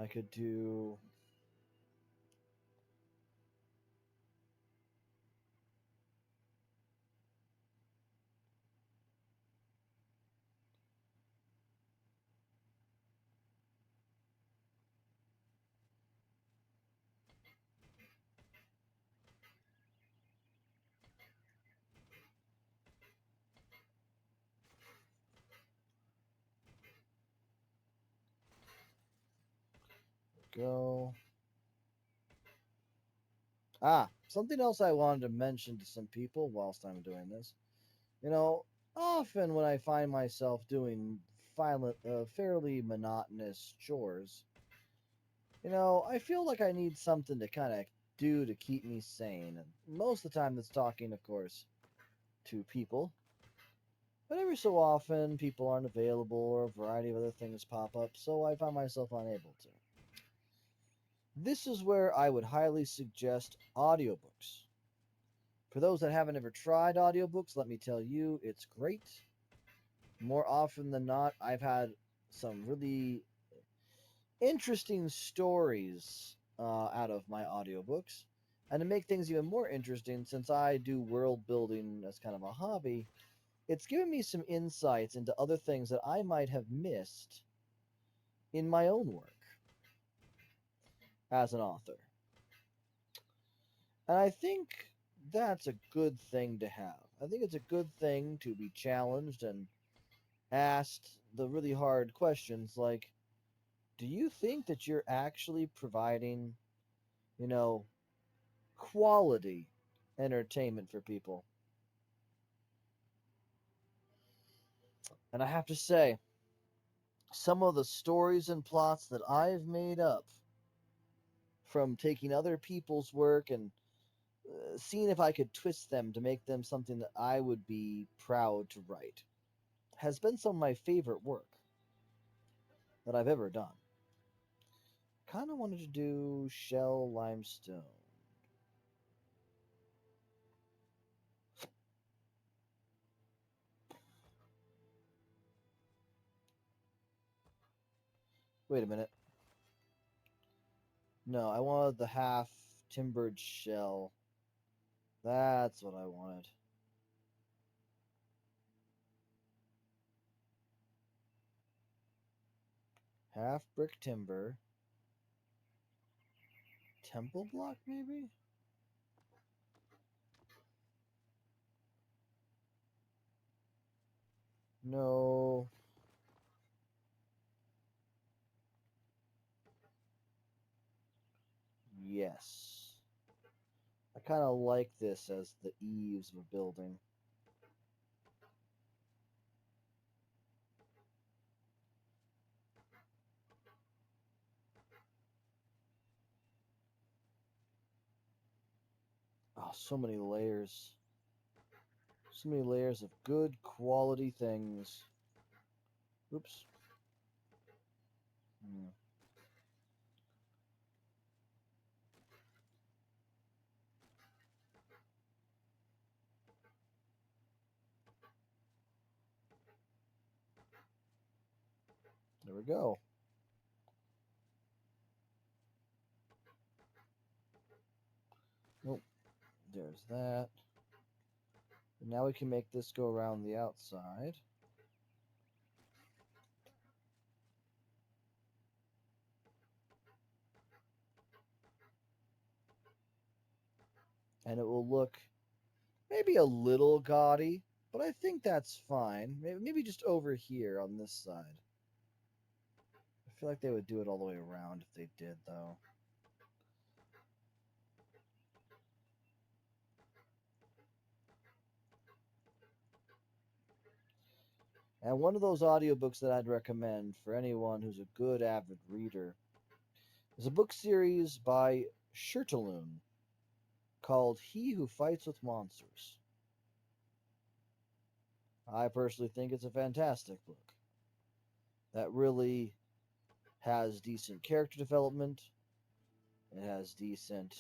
I could do. go. Ah, something else I wanted to mention to some people whilst I'm doing this. You know, often when I find myself doing fairly monotonous chores, I feel like I need something to kind of do to keep me sane. And most of the time, that's talking, of course, to people. But every so often, people aren't available or a variety of other things pop up, so I find myself unable to. This is where I would highly suggest audiobooks. For those that haven't ever tried audiobooks, let me tell you, it's great. More often than not, I've had some really interesting stories out of my audiobooks. And to make things even more interesting, since I do world building as kind of a hobby, it's given me some insights into other things that I might have missed in my own work as an author. And I think that's a good thing to have. I think it's a good thing to be challenged and asked the really hard questions like, do you think that you're actually providing, you know, quality entertainment for people? And I have to say, some of the stories and plots that I've made up from taking other people's work and seeing if I could twist them to make them something that I would be proud to write has been some of my favorite work that I've ever done. Kind of wanted to do shell limestone. Wait a minute. No, I wanted the half timbered shell. That's what I wanted. Half brick timber. Temple block, maybe? No. Yes. I kind of like this as the eaves of a building. Oh, so many layers. So many layers of good quality things. Oops. Hmm. There we go. Oh, there's that. And now we can make this go around the outside. And it will look maybe a little gaudy, but I think that's fine. Maybe just over here on this side. I feel like they would do it all the way around if they did, though. And one of those audiobooks that I'd recommend for anyone who's a good avid reader is a book series by Shirtaloon called He Who Fights with Monsters. I personally think it's a fantastic book that really has decent character development. It has decent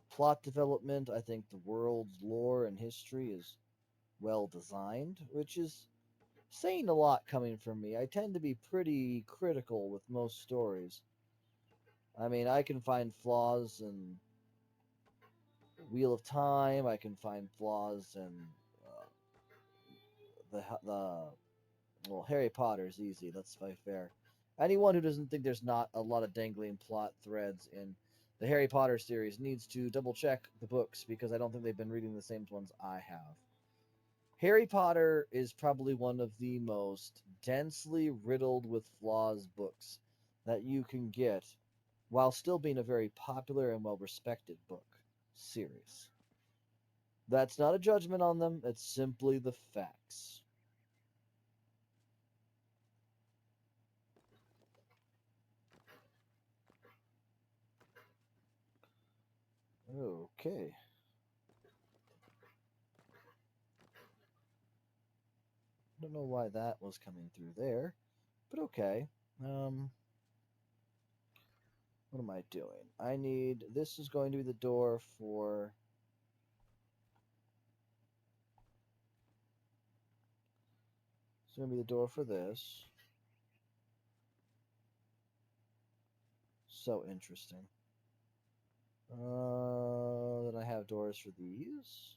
plot development. I think the world's lore and history is well designed, which is saying a lot coming from me. I tend to be pretty critical with most stories. I mean, I can find flaws in Wheel of Time. I can find flaws in uh, the well, Harry Potter is easy. Let's be fair. Anyone who doesn't think there's not a lot of dangling plot threads in the Harry Potter series needs to double check the books because I don't think they've been reading the same ones I have. Harry Potter is probably one of the most densely riddled with flaws books that you can get. while still being a very popular and well respected book series. That's not a judgment on them, it's simply the facts. Okay. I don't know why that was coming through there, but okay. Um, what am I doing? I need. This is going to be the door for. It's going to be the door for this. So interesting. Then I have doors for these.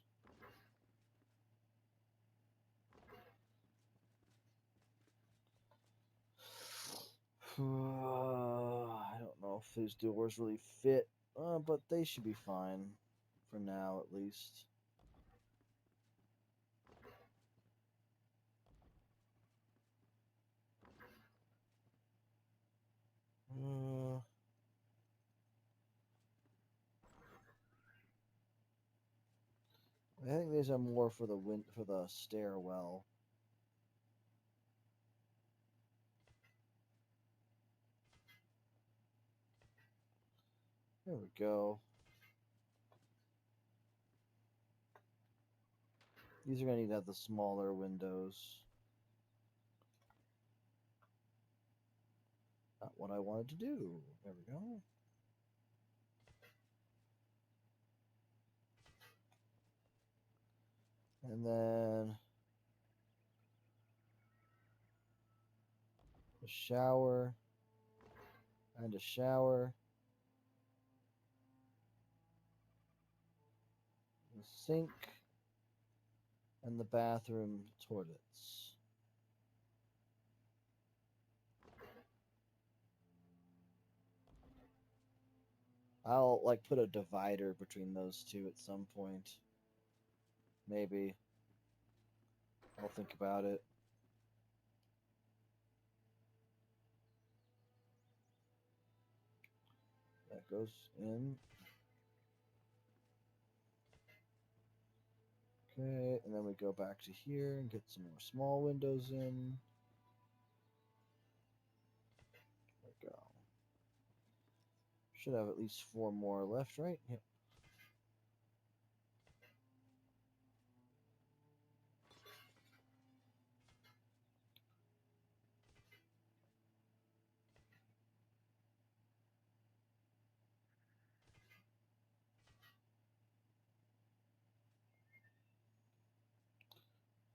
I don't know if these doors really fit, but they should be fine for now, at least. Uh, I think these are more for the for the stairwell. There we go. These are going to need to have the smaller windows. Not what I wanted to do. There we go. And then a shower and a shower. The sink and the bathroom toilets. I'll like put a divider between those two at some point. Maybe. I'll think about it. That goes in. Okay, and then we go back to here and get some more small windows in. There we go. Should have at least 4 more left, right? Yep.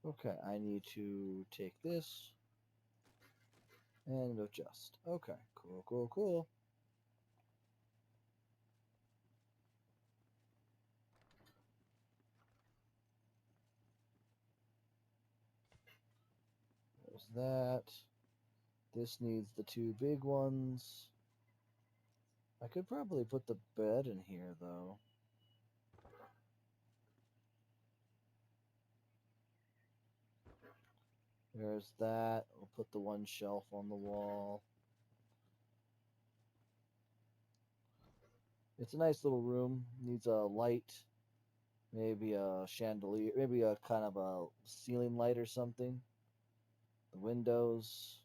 Okay, I need to take this and adjust. Okay, cool, cool, cool. There's that. This needs the 2 big ones. I could probably put the bed in here, though. There's that. We'll put the 1 shelf on the wall. It's a nice little room. Needs a light, maybe a chandelier, maybe a kind of a ceiling light or something. The windows.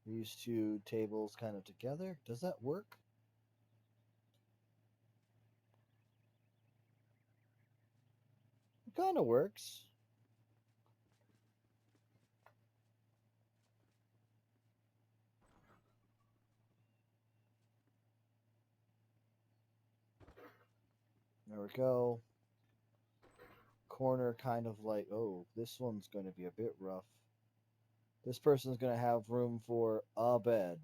These 2 tables kind of together. Does that work? It kind of works. There we go. Corner kind of like, oh, this one's going to be a bit rough. This person's going to have room for a bed.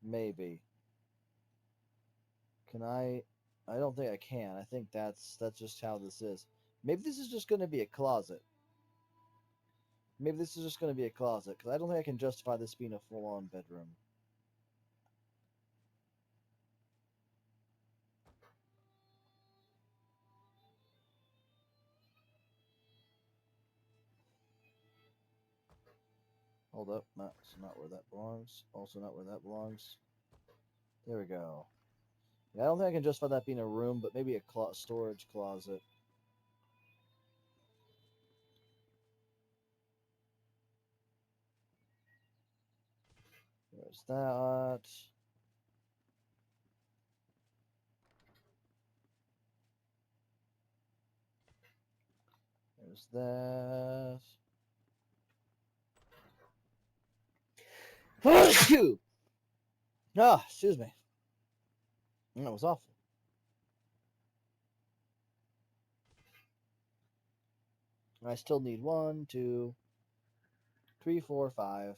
Maybe. Can I? I don't think I can. I think that's just how this is. Maybe this is just going to be a closet. Maybe this is just going to be a closet because I don't think I can justify this being a full-on bedroom. Hold up. Not where that belongs. Also not where that belongs. There we go. Yeah, I don't think I can justify that being a room, but maybe a storage closet. There's that. There's that. Phew! Ah, excuse me. That was awful. I still need 1, 2, 3, 4, 5.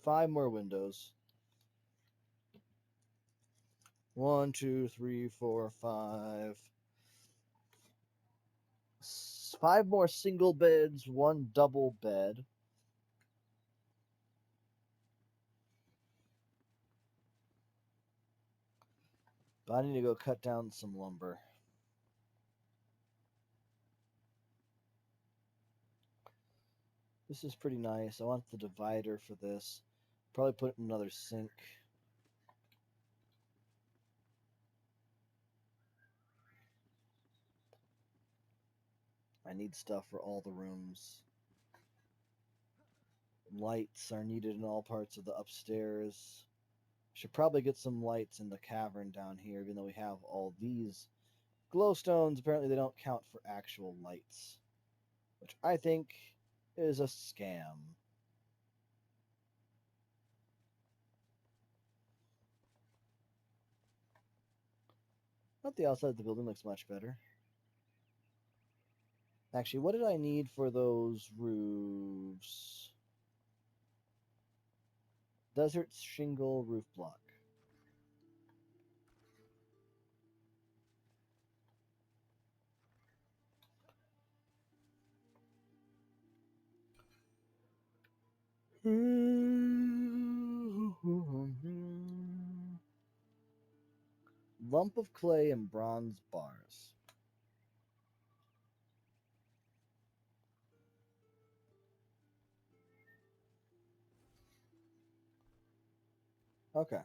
5 more windows. 1, 2, 3, 4, 5. 5 more single beds, 1 double bed. But I need to go cut down some lumber. This is pretty nice. I want the divider for this. Probably put another sink. I need stuff for all the rooms. Lights are needed in all parts of the upstairs. Should probably get some lights in the cavern down here, even though we have all these glowstones. Apparently they don't count for actual lights, which I think is a scam. But the outside of the building looks much better. Actually, what did I need for those roofs? Desert shingle roof block. Lump of clay and bronze bars. Okay.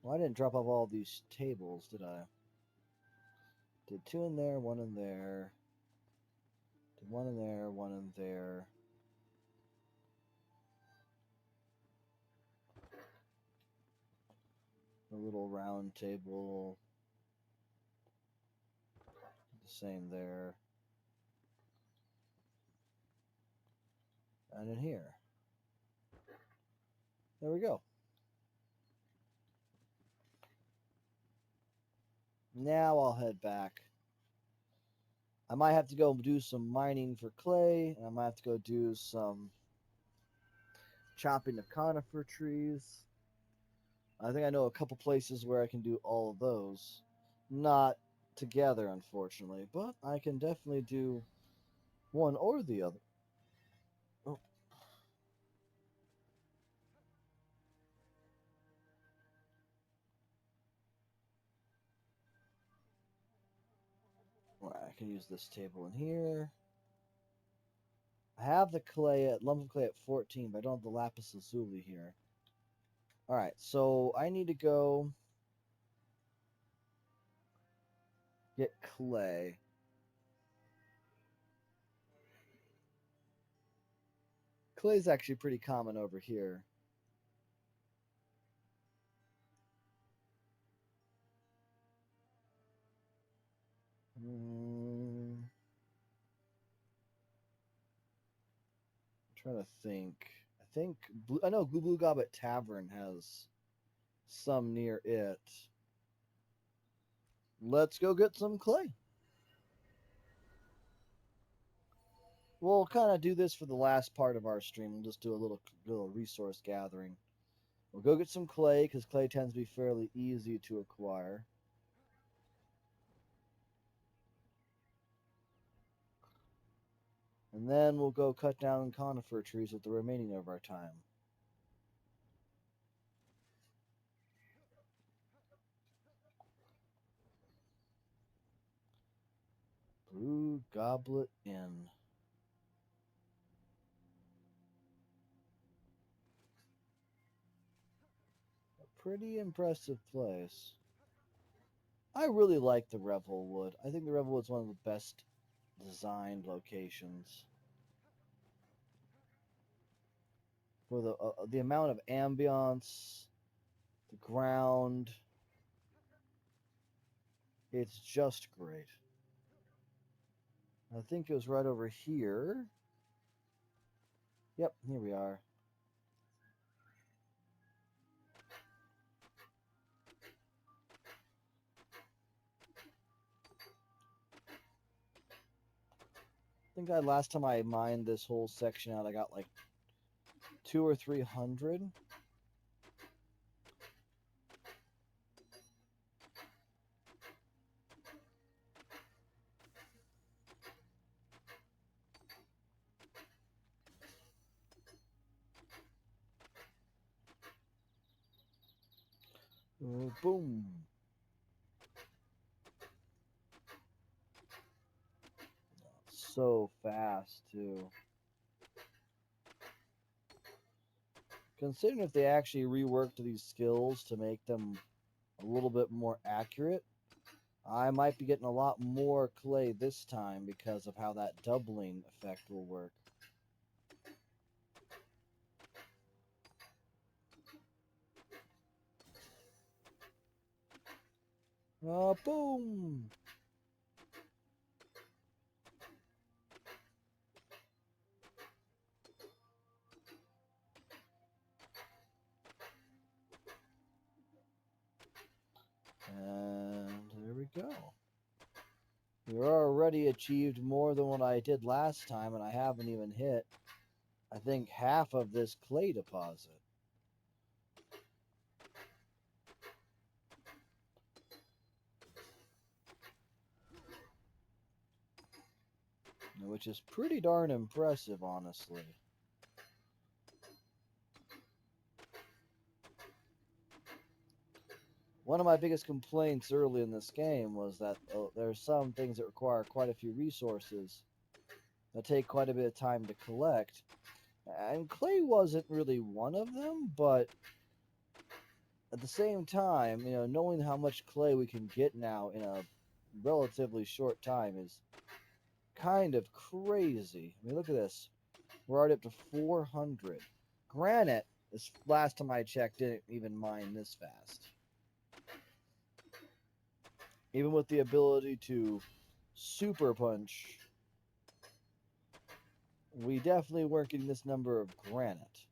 Well, I didn't drop off all these tables, did I? Did 2 in there, 1 in there. Did 1 in there, 1 in there. A little round table. The same there. And in here. There we go. Now I'll head back. I might have to go do some mining for clay, and I might have to go do some chopping of conifer trees. I think I know a couple places where I can do all of those. Not together, unfortunately, but I can definitely do one or the other. Oh. Right, I can use this table in here. I have the clay at lump of clay at 14, but I don't have the lapis lazuli here. All right, so I need to go get clay. Clay's actually pretty common over here. I'm trying to think. I know Blue Gobbet Tavern has some near it. Let's go get some clay. We'll kind of do this for the last part of our stream. We'll just do a little resource gathering. We'll go get some clay because clay tends to be fairly easy to acquire. And then we'll go cut down conifer trees with the remaining of our time. Goblet Inn. A pretty impressive place. I really like the Revelwood. I think the Revelwood's one of the best designed locations. For the amount of ambiance, the ground, it's just great. I think it was right over here. Yep, here we are. I think last time I mined this whole section out, I got like 200 or 300. Boom. So fast, too. Considering if they actually reworked these skills to make them a little bit more accurate, I might be getting a lot more clay this time because of how that doubling effect will work. Boom! And there we go. We've already achieved more than what I did last time, and I haven't even hit, I think, half of this clay deposit. Which is pretty darn impressive, honestly. One of my biggest complaints early in this game was that there are some things that require quite a few resources that take quite a bit of time to collect. And clay wasn't really one of them, but at the same time, knowing how much clay we can get now in a relatively short time is kind of crazy. I mean, look at this. We're already up to 400. Granite, this last time I checked, didn't even mine this fast. Even with the ability to super punch, we definitely weren't getting this number of granite.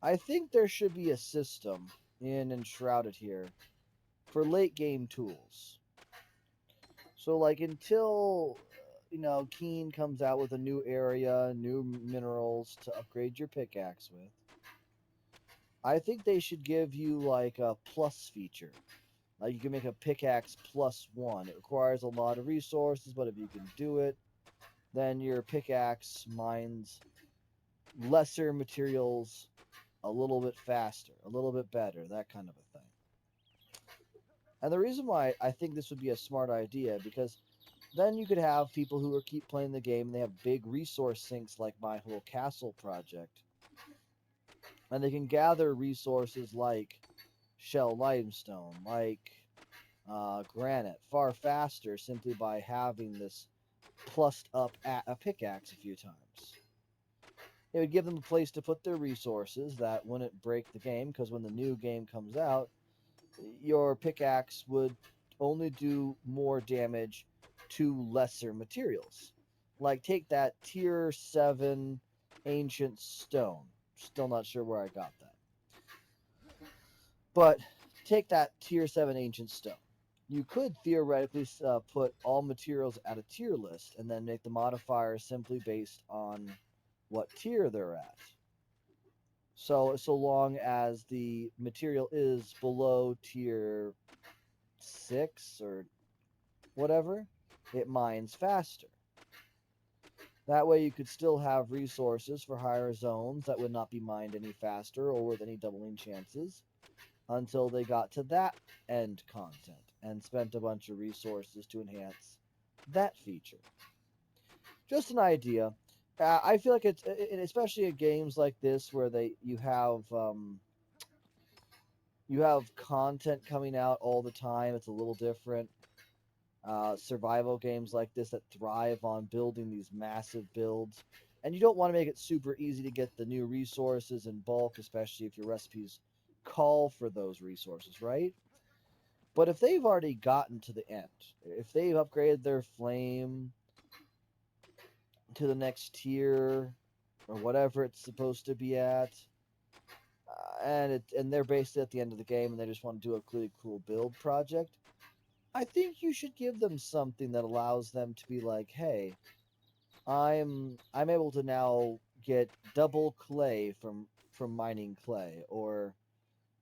I think there should be a system in Enshrouded here for late game tools. So, like, until, Keen comes out with a new area, new minerals to upgrade your pickaxe with, I think they should give you, like, a plus feature. Like, you can make a pickaxe +1. It requires a lot of resources, but if you can do it, then your pickaxe mines lesser materials a little bit faster, a little bit better, that kind of a thing. And the reason why I think this would be a smart idea, because then you could have people who keep playing the game and they have big resource sinks like my whole castle project. And they can gather resources like shell limestone, like granite, far faster simply by having this plussed up a pickaxe a few times. It would give them a place to put their resources that wouldn't break the game, because when the new game comes out, your pickaxe would only do more damage to lesser materials. Like, take that tier 7 ancient stone. Still not sure where I got that. But take that tier 7 ancient stone. You could theoretically put all materials at a tier list and then make the modifiers simply based on what tier they're at. So long as the material is below tier 6 or whatever, it mines faster. That way you could still have resources for higher zones that would not be mined any faster or with any doubling chances until they got to that end content and spent a bunch of resources to enhance that feature. Just an idea. I feel like it's especially in games like this where you have content coming out all the time. It's a little different. Survival games like this that thrive on building these massive builds, and you don't want to make it super easy to get the new resources in bulk, especially if your recipes call for those resources, right? But if they've already gotten to the end, if they've upgraded their flame to the next tier or whatever it's supposed to be at, and they're basically at the end of the game and they just want to do a really cool build project, I think you should give them something that allows them to be like, hey, I'm able to now get double clay from mining clay, or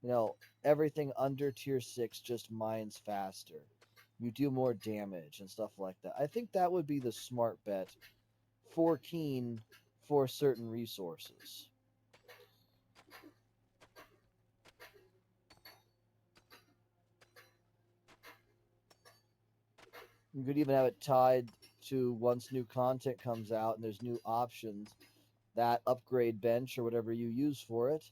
you know, everything under tier 6 just mines faster. You do more damage and stuff like that. I think that would be the smart bet for Keen for certain resources. You could even have it tied to once new content comes out and there's new options, that upgrade bench or whatever you use for it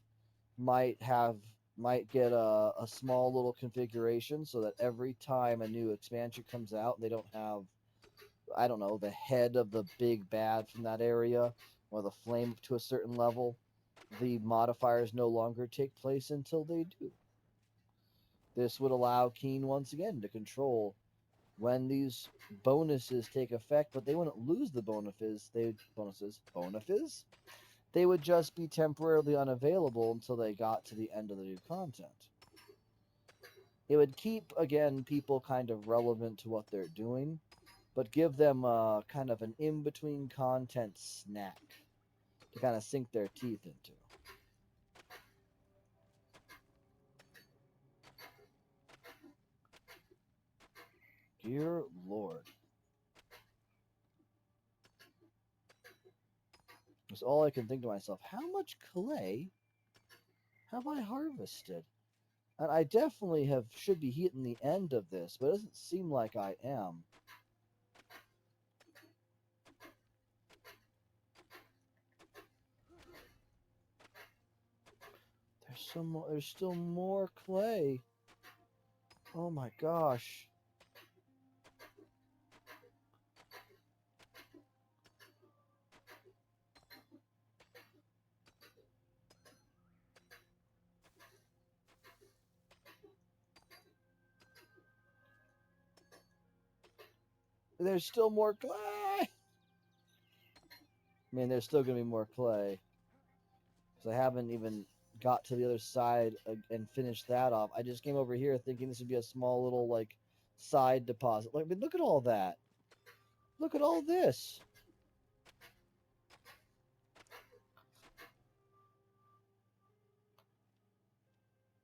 might have might get a small little configuration so that every time a new expansion comes out and they don't have, I don't know, the head of the big bad from that area or the flame up to a certain level, the modifiers no longer take place until they do. This would allow Keen once again to control when these bonuses take effect, but they wouldn't lose the bonuses. They would just be temporarily unavailable until they got to the end of the new content. It would keep again people kind of relevant to what they're doing, but give them kind of an in between content snack to kind of sink their teeth into. Dear Lord. That's all I can think to myself. How much clay have I harvested? And I definitely have should be hitting the end of this, but it doesn't seem like I am. There's still more clay. Oh my gosh. There's still more clay. I mean, there's still gonna be more clay because I haven't even got to the other side and finished that off. I just came over here thinking this would be a small little like side deposit. Like, I mean, look at all that. Look at all this.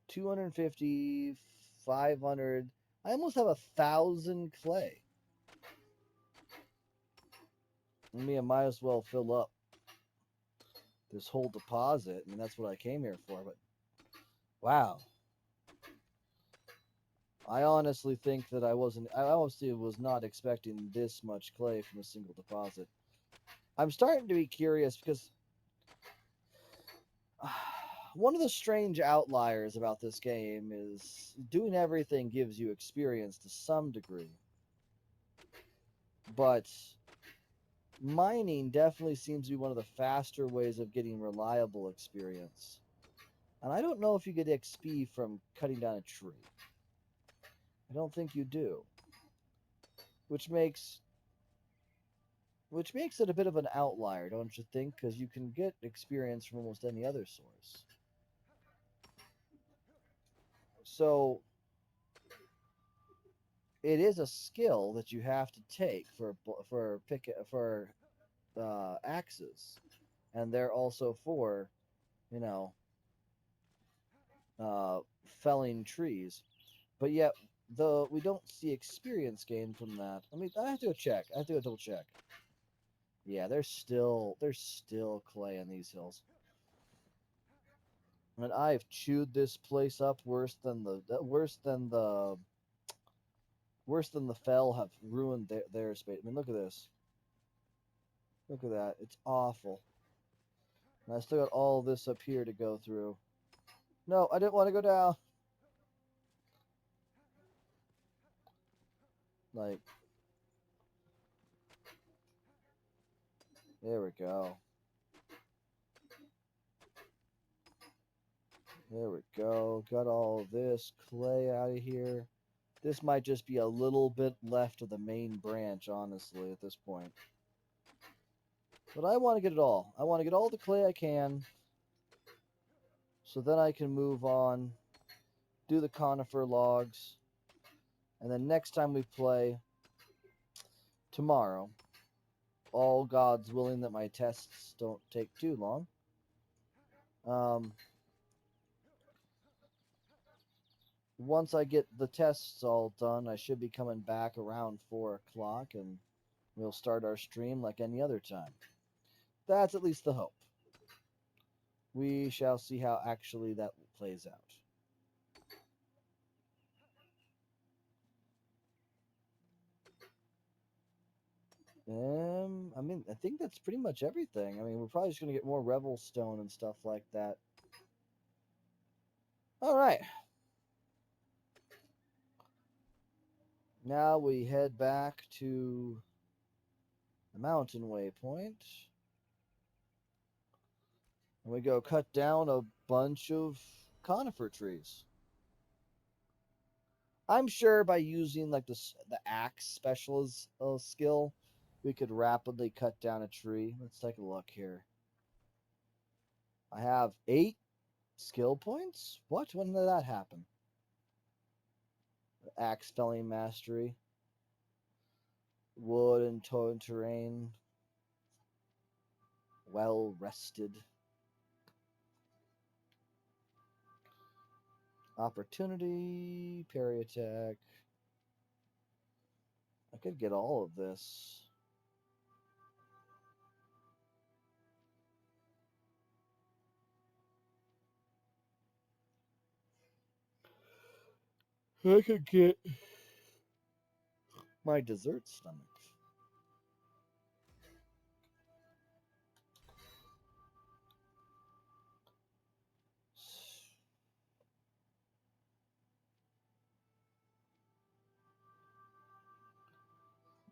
250, 500. I almost have 1,000 clay. I mean, I might as well fill up this whole deposit. I mean, that's what I came here for. But wow, I honestly think that I wasn't. I honestly was not expecting this much clay from a single deposit. I'm starting to be curious because one of the strange outliers about this game is doing everything gives you experience to some degree, but mining definitely seems to be one of the faster ways of getting reliable experience. And I don't know if you get XP from cutting down a tree. I don't think you do. Which makes which makes it a bit of an outlier, don't you think? Because you can get experience from almost any other source. So it is a skill that you have to take for axes, and they're also for you know uh, felling trees. But yet, though we don't see experience gained from that. I mean, I have to go check. I have to go double check. Yeah, there's still clay in these hills. And I've chewed this place up worse than the worse than the Fell have ruined their space. I mean, look at this. Look at that. It's awful. And I still got all this up here to go through. No, I didn't want to go down. Like, there we go. There we go. Got all this clay out of here. This might just be a little bit left of the main branch, honestly, at this point. But I want to get it all. I want to get all the clay I can. So then I can move on, do the conifer logs. And then next time we play, tomorrow, all God's willing that my tests don't take too long. Once I get the tests all done, I should be coming back around 4 o'clock and we'll start our stream like any other time. That's at least the hope. We shall see how actually that plays out. I mean, I think that's pretty much everything. I mean, we're probably just going to get more Revel Stone and stuff like that. All right. Now we head back to the mountain waypoint. And we go cut down a bunch of conifer trees. I'm sure by using like the axe specialist skill, we could rapidly cut down a tree. Let's take a look here. I have 8 skill points? What? When did that happen? Axe felling mastery. Wood and terrain. Well rested. Opportunity. Parry attack. I could get all of this. I could get my dessert stomach.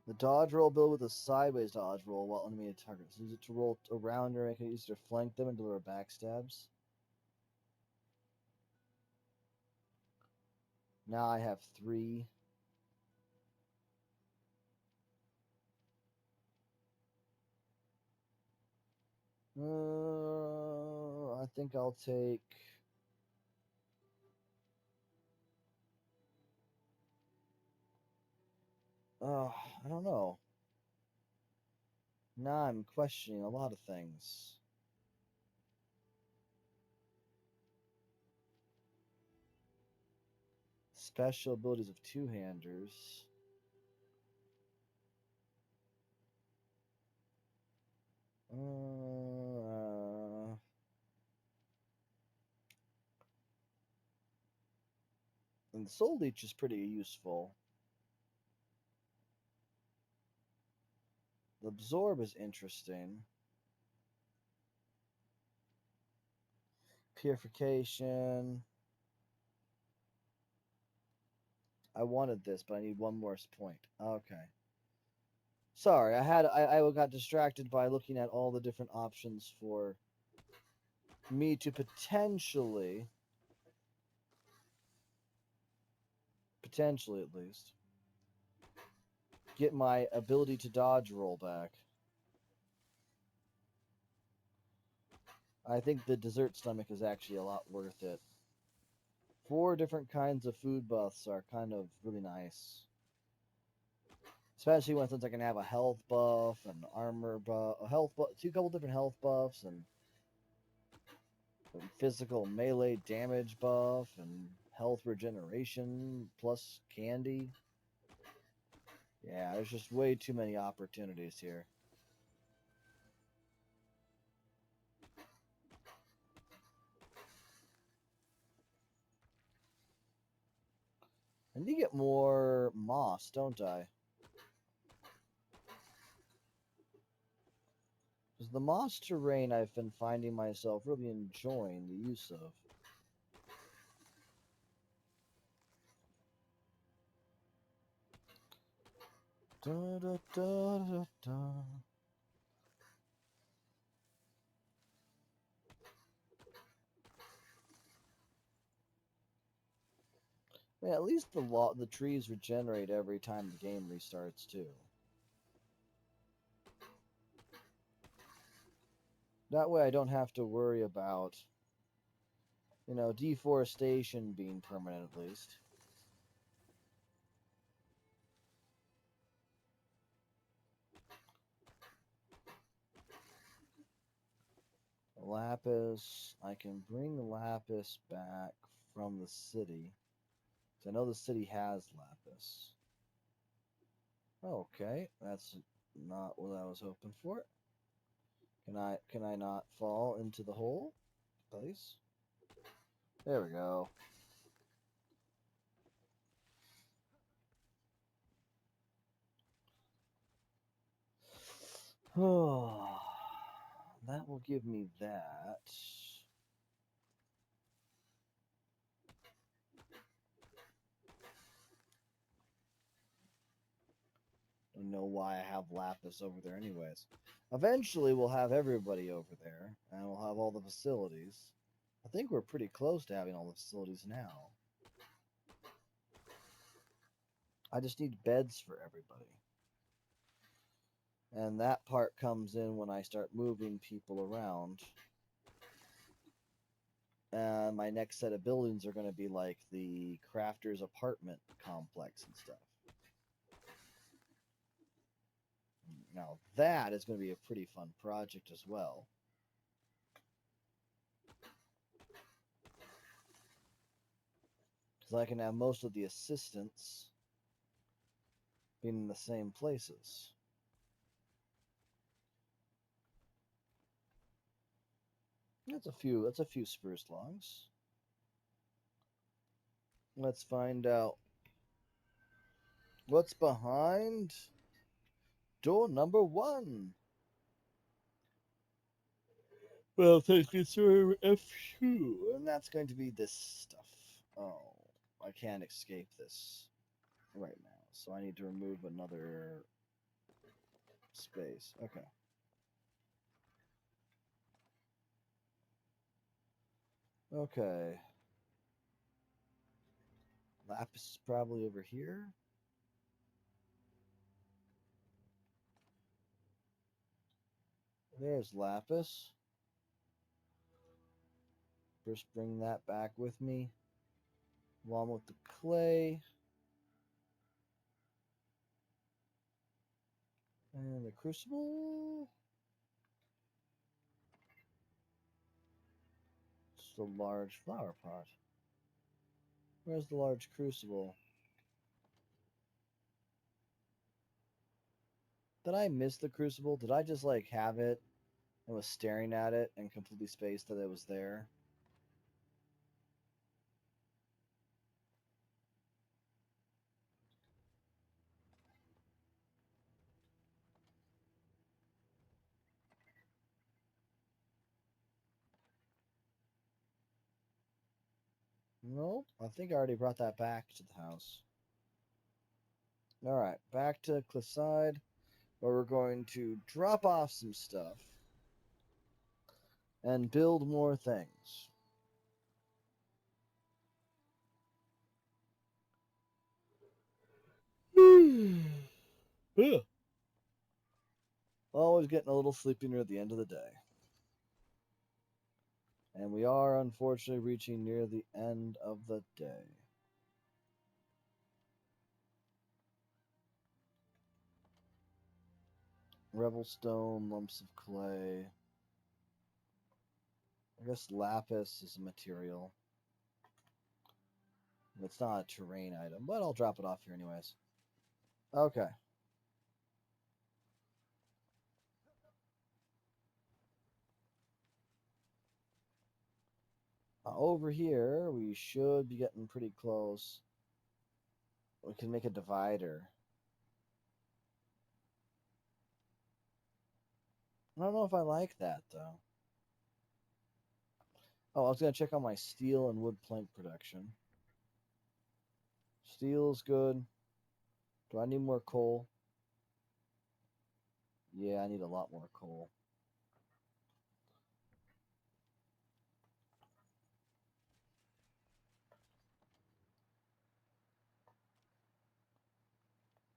The dodge roll build with a sideways dodge roll while enemy targets. Use it to roll around or make it easier to flank them and deliver backstabs. Now I have 3. I think I'll take. I don't know. Now I'm questioning a lot of things. Special abilities of two-handers. And the Soul Leech is pretty useful. The Absorb is interesting. Purification. I wanted this, but I need one more point. Okay. Sorry, I got distracted by looking at all the different options for me to potentially at least, get my ability to dodge roll back. I think the dessert stomach is actually a lot worth it. 4 different kinds of food buffs are kind of really nice. Especially since I can have a health buff, an armor buff, a health buff, 2 couple different health buffs, and physical melee damage buff, and health regeneration plus candy. Yeah, there's just way too many opportunities here. I need to get more moss, don't I? Because the moss terrain I've been finding myself really enjoying the use of. Da, da, da, da, da. Yeah, at least the trees regenerate every time the game restarts too. That way I don't have to worry about, deforestation being permanent at least. Lapis, I can bring lapis back from the city. 'Cause I know the city has lapis. Okay, that's not what I was hoping for. Can I not fall into the hole? Please. There we go. Oh, that will give me that. Don't know why I have lapis over there anyways. Eventually we'll have everybody over there and we'll have all the facilities. I think we're pretty close to having all the facilities now. I just need beds for everybody. And that part comes in when I start moving people around. And my next set of buildings are going to be like the crafter's apartment complex and stuff. Now that is going to be a pretty fun project as well. Because I can have most of the assistants being in the same places. That's a few spruce logs. Let's find out what's behind door number 1. Well, thank you, sir. F2. And that's going to be this stuff. Oh, I can't escape this right now. So I need to remove another space. Okay. Okay. Lapis is probably over here. There's Lapis. First, bring that back with me, along with the clay. And the crucible. Just a large flower pot. Where's the large crucible? Did I miss the crucible? Did I just like have it and was staring at it and completely spaced that it was there? Nope. I think I already brought that back to the house. Alright, back to Cliffside, where we're going to drop off some stuff and build more things. Always getting a little sleepy near the end of the day. And we are unfortunately reaching near the end of the day. Revelstone, lumps of clay. I guess lapis is a material. It's not a terrain item, but I'll drop it off here anyways. Okay. Over here, we should be getting pretty close We can make a divider. I don't know if I like that though. Oh, I was gonna check on my steel and wood plank production. Steel's good. Do I need more coal? Yeah, I need a lot more coal.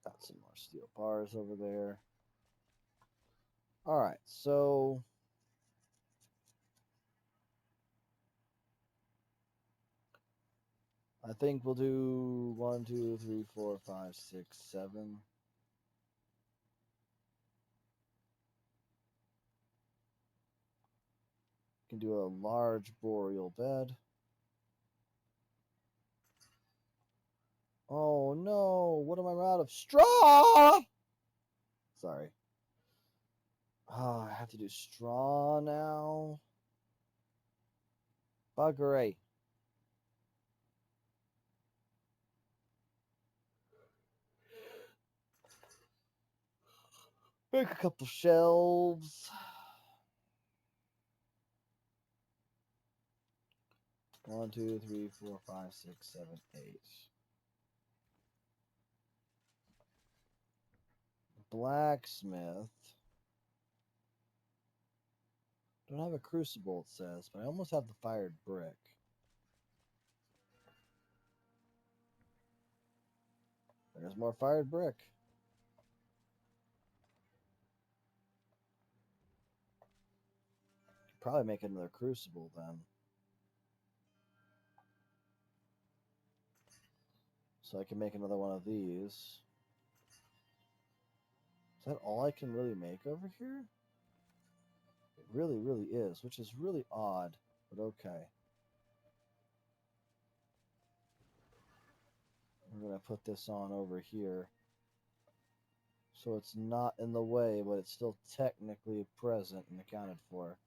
Got some more steel bars over there. All right, so I think we'll do 1, 2, 3, 4, 5, 6, 7. Can do a large boreal bed. Oh no, what am I out of? Straw! Sorry. Oh, I have to do straw now. Buggery. Make a couple shelves. 1, 2, 3, 4, 5, 6, 7, 8. Blacksmith. Don't have a crucible, it says, but I almost have the fired brick. There's more fired brick. Probably make another crucible then. So I can make another one of these. Is that all I can really make over here? It really, really is, which is really odd, but okay. We're going to put this on over here. So it's not in the way, but it's still technically present and accounted for.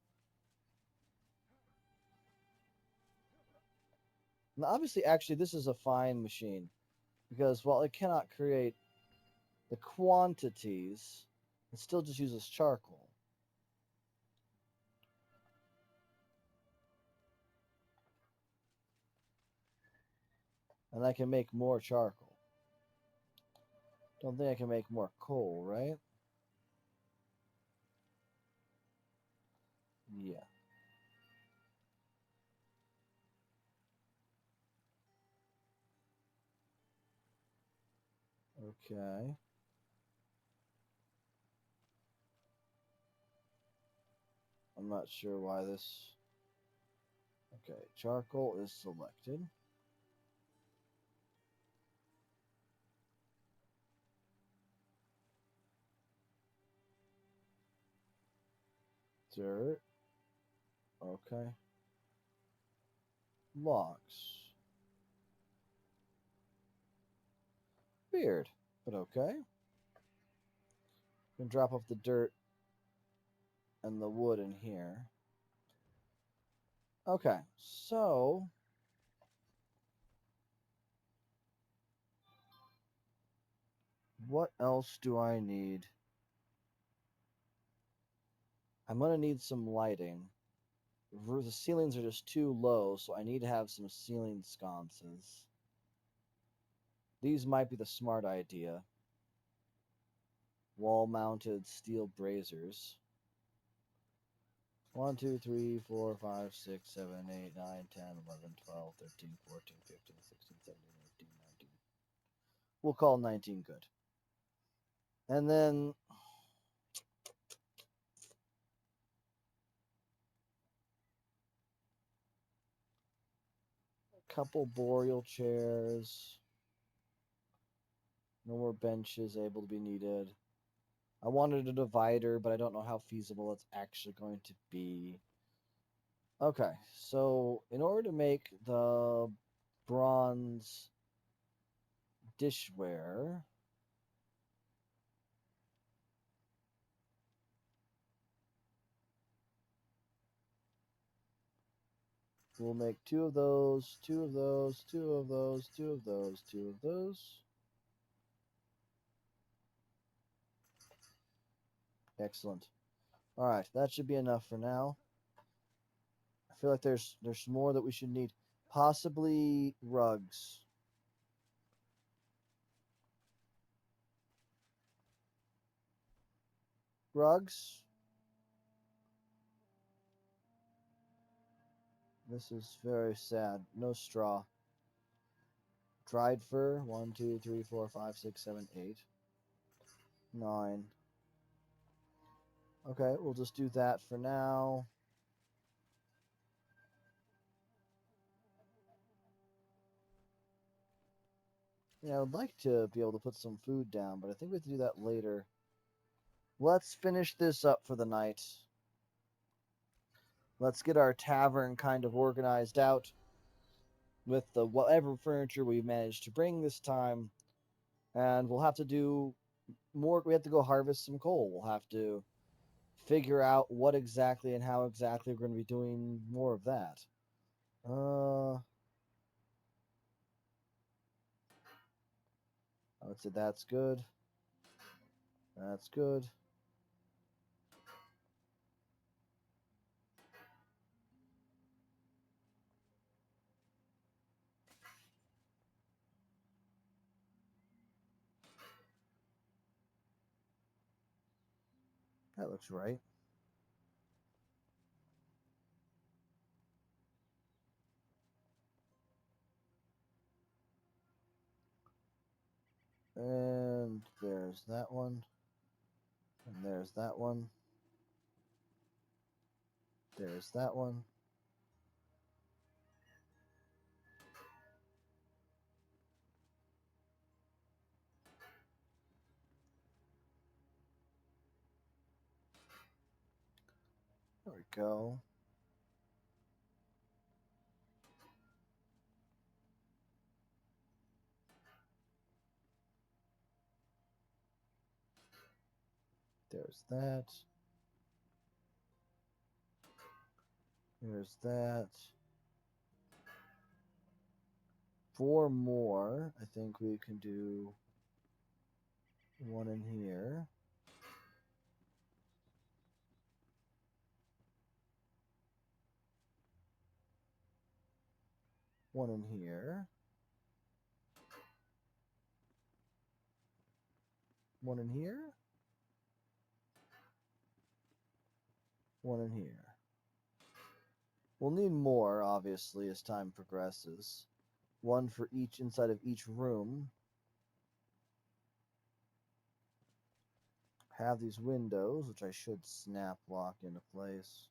Now, obviously, actually, this is a fine machine. Because while it cannot create the quantities, it still just uses charcoal. And I can make more charcoal. Don't think I can make more coal, right? Yeah. Okay. I'm not sure why this... Okay, charcoal is selected. Dirt. Okay. Logs. Weird, but okay. Can drop off the dirt and the wood in here. Okay, so what else do I need? I'm gonna need some lighting. The ceilings are just too low, so I need to have some ceiling sconces. These might be the smart idea. Wall-mounted steel braziers. 1, 2, 3, 4, 5, 6, 7, 8, 9, 10, 11, 12, 13, 14, 15, 16, 17, 18, 19. We'll call 19 good. And then a couple boreal chairs. No more benches able to be needed. I wanted a divider, but I don't know how feasible it's actually going to be. Okay, so in order to make the bronze dishware, we'll make two of those, two of those, two of those, two of those, two of those. Excellent. All right, that should be enough for now. I feel like there's more that we should need. Possibly rugs. Rugs. This is very sad. No straw. Dried fur. 1, 2, 3, 4, 5, 6, 7, 8, 9. Okay, we'll just do that for now. Yeah, I would like to be able to put some food down, but I think we have to do that later. Let's finish this up for the night. Let's get our tavern kind of organized out with the whatever furniture we managed to bring this time, and we'll have to do more. We have to go harvest some coal. We'll have to figure out what exactly and how exactly we're going to be doing more of that. I would say that's good. That's good. That looks right. And there's that one. And there's that one. There's that one. There we go. There's that. There's that. 4 more. I think we can do one in here. One in here. One in here. One in here. We'll need more, obviously, as time progresses. One for each inside of each room. Have these windows, which I should snap lock into place.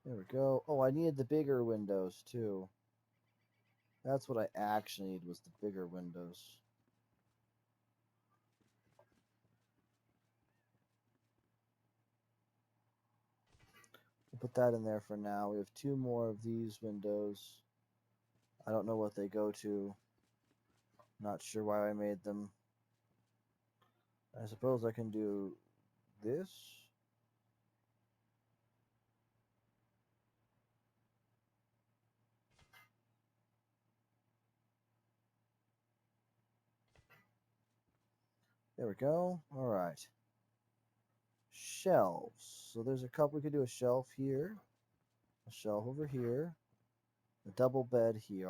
There we go. Oh, I needed the bigger windows too. That's what I actually need, was the bigger windows. We'll put that in there for now. We have 2 more of these windows. I don't know what they go to. Not sure why I made them. I suppose I can do this. There we go. All right. Shelves. So there's a couple. We could do a shelf here, a shelf over here, a double bed here,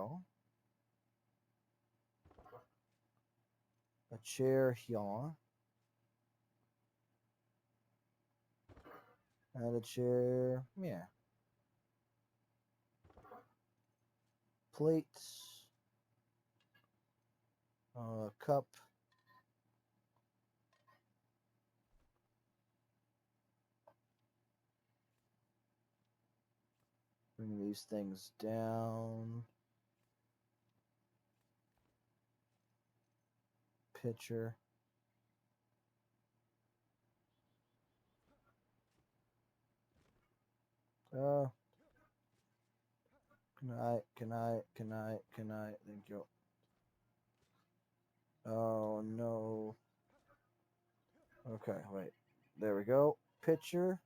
a chair here, and a chair. Yeah. Plates. Cup. Bring these things down. Pitcher. Uh, can I? Thank you. Oh no. Okay, wait. There we go. Pitcher.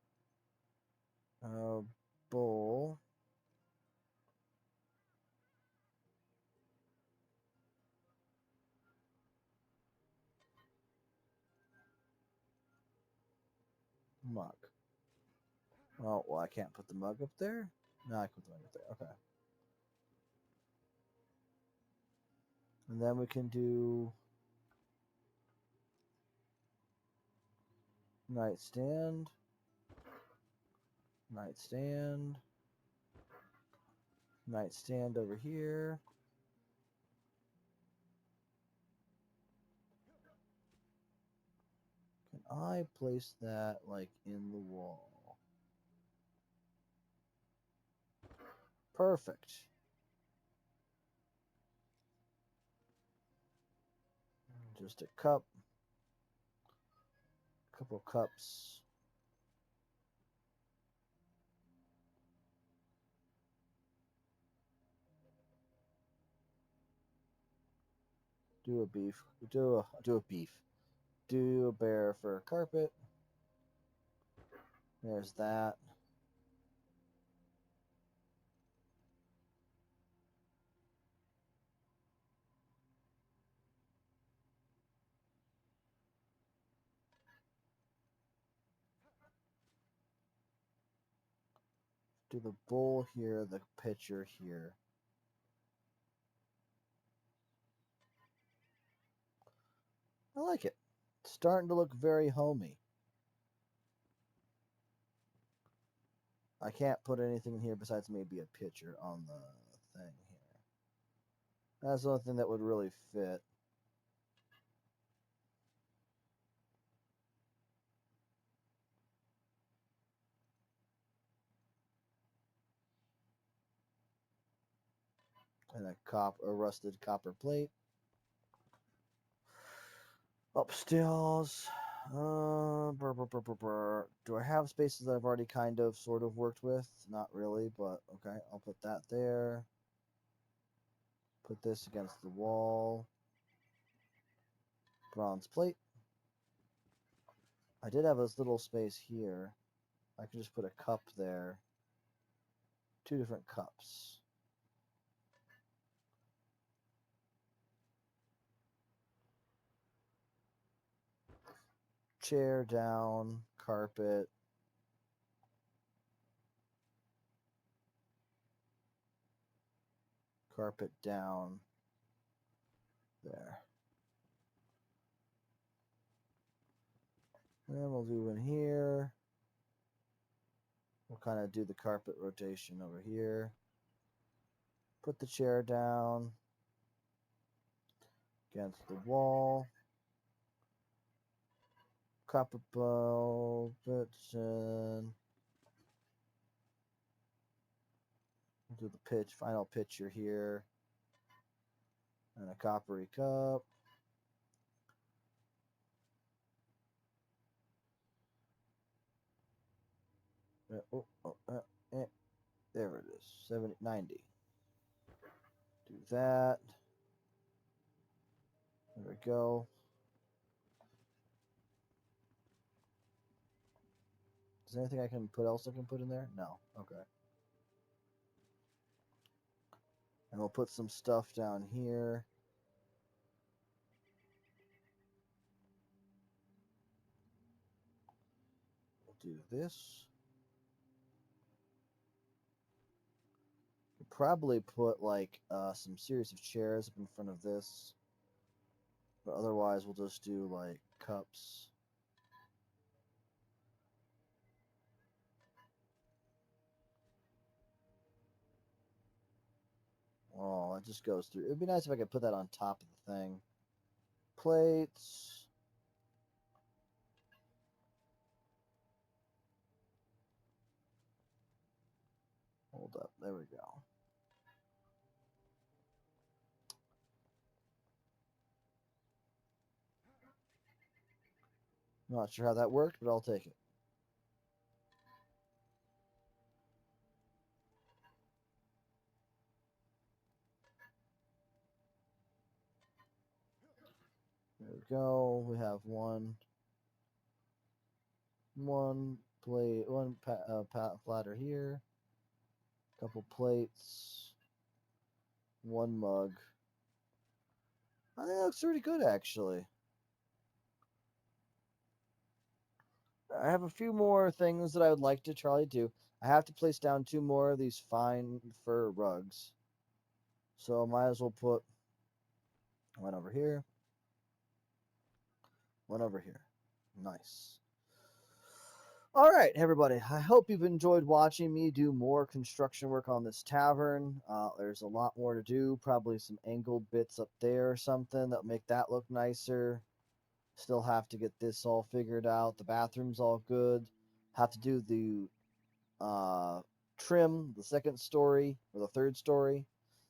Mug. Oh, well, I can't put the mug up there? No, I can put the mug up there. Okay. And then we can do nightstand, nightstand, nightstand over here. Can I place that like in the wall? Perfect. Just a cup, couple cups. Do a beef. Do a beef. Do a bear for a carpet. There's that. Do the bowl here, the pitcher here. I like it. It's starting to look very homey. I can't put anything in here besides maybe a pitcher on the thing here. That's the only thing that would really fit. And a rusted copper plate. Upstairs. Do I have spaces that I've already kind of sort of worked with? Not really, but okay. I'll put that there. Put this against the wall. Bronze plate. I did have this little space here. I could just put a cup there. Two different cups. Chair down, carpet. Carpet down. There. And we'll do in here. We'll kind of do the carpet rotation over here. Put the chair down against the wall. Copper bowl, pitching. Do the pitch, final picture here. And a coppery cup. There it is. 70, 90. Do that. There we go. Is there anything I can put in there? No. Okay. And we'll put some stuff down here. We'll do this. Could probably put like some series of chairs up in front of this. But otherwise we'll just do like cups. Oh, it just goes through. It'd be nice if I could put that on top of the thing. Plates. Hold up. There we go. Not sure how that worked, but I'll take it. There we go. We have one plate, platter here. Couple plates. One mug. I think that looks pretty good, actually. I have a few more things that I would like to try to do. I have to place down two more of these fine fur rugs. So I might as well put one over here, one over here. Nice. All right, everybody. I hope you've enjoyed watching me do more construction work on this tavern. There's a lot more to do. Probably some angled bits up there or something that make that look nicer. Still have to get this all figured out. The bathroom's all good. Have to do the trim the second story or the third story.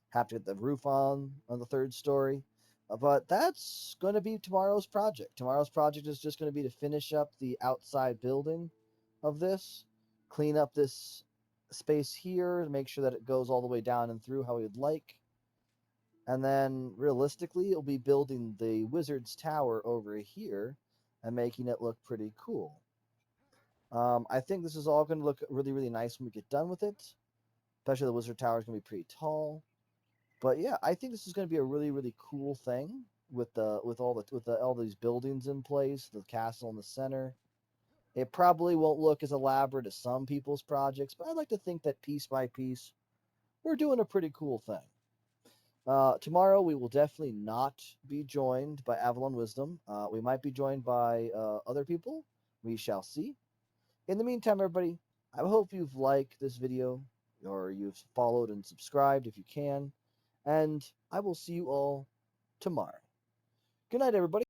Have to get the roof on the third story. But that's going to be tomorrow's project. Tomorrow's project is just going to be to finish up the outside building of this, clean up this space here, make sure that it goes all the way down and through how we'd like. And then realistically, it'll be building the wizard's tower over here and making it look pretty cool. I think this is all going to look really, really nice when we get done with it. Especially the wizard tower is going to be pretty tall. But yeah, I think this is going to be a really, really cool thing with all these buildings in place, the castle in the center. It probably won't look as elaborate as some people's projects, but I like to think that piece by piece, we're doing a pretty cool thing. Tomorrow we will definitely not be joined by Avalon Wisdom. We might be joined by other people. We shall see. In the meantime, everybody, I hope you've liked this video or you've followed and subscribed if you can. And I will see you all tomorrow. Good night, everybody.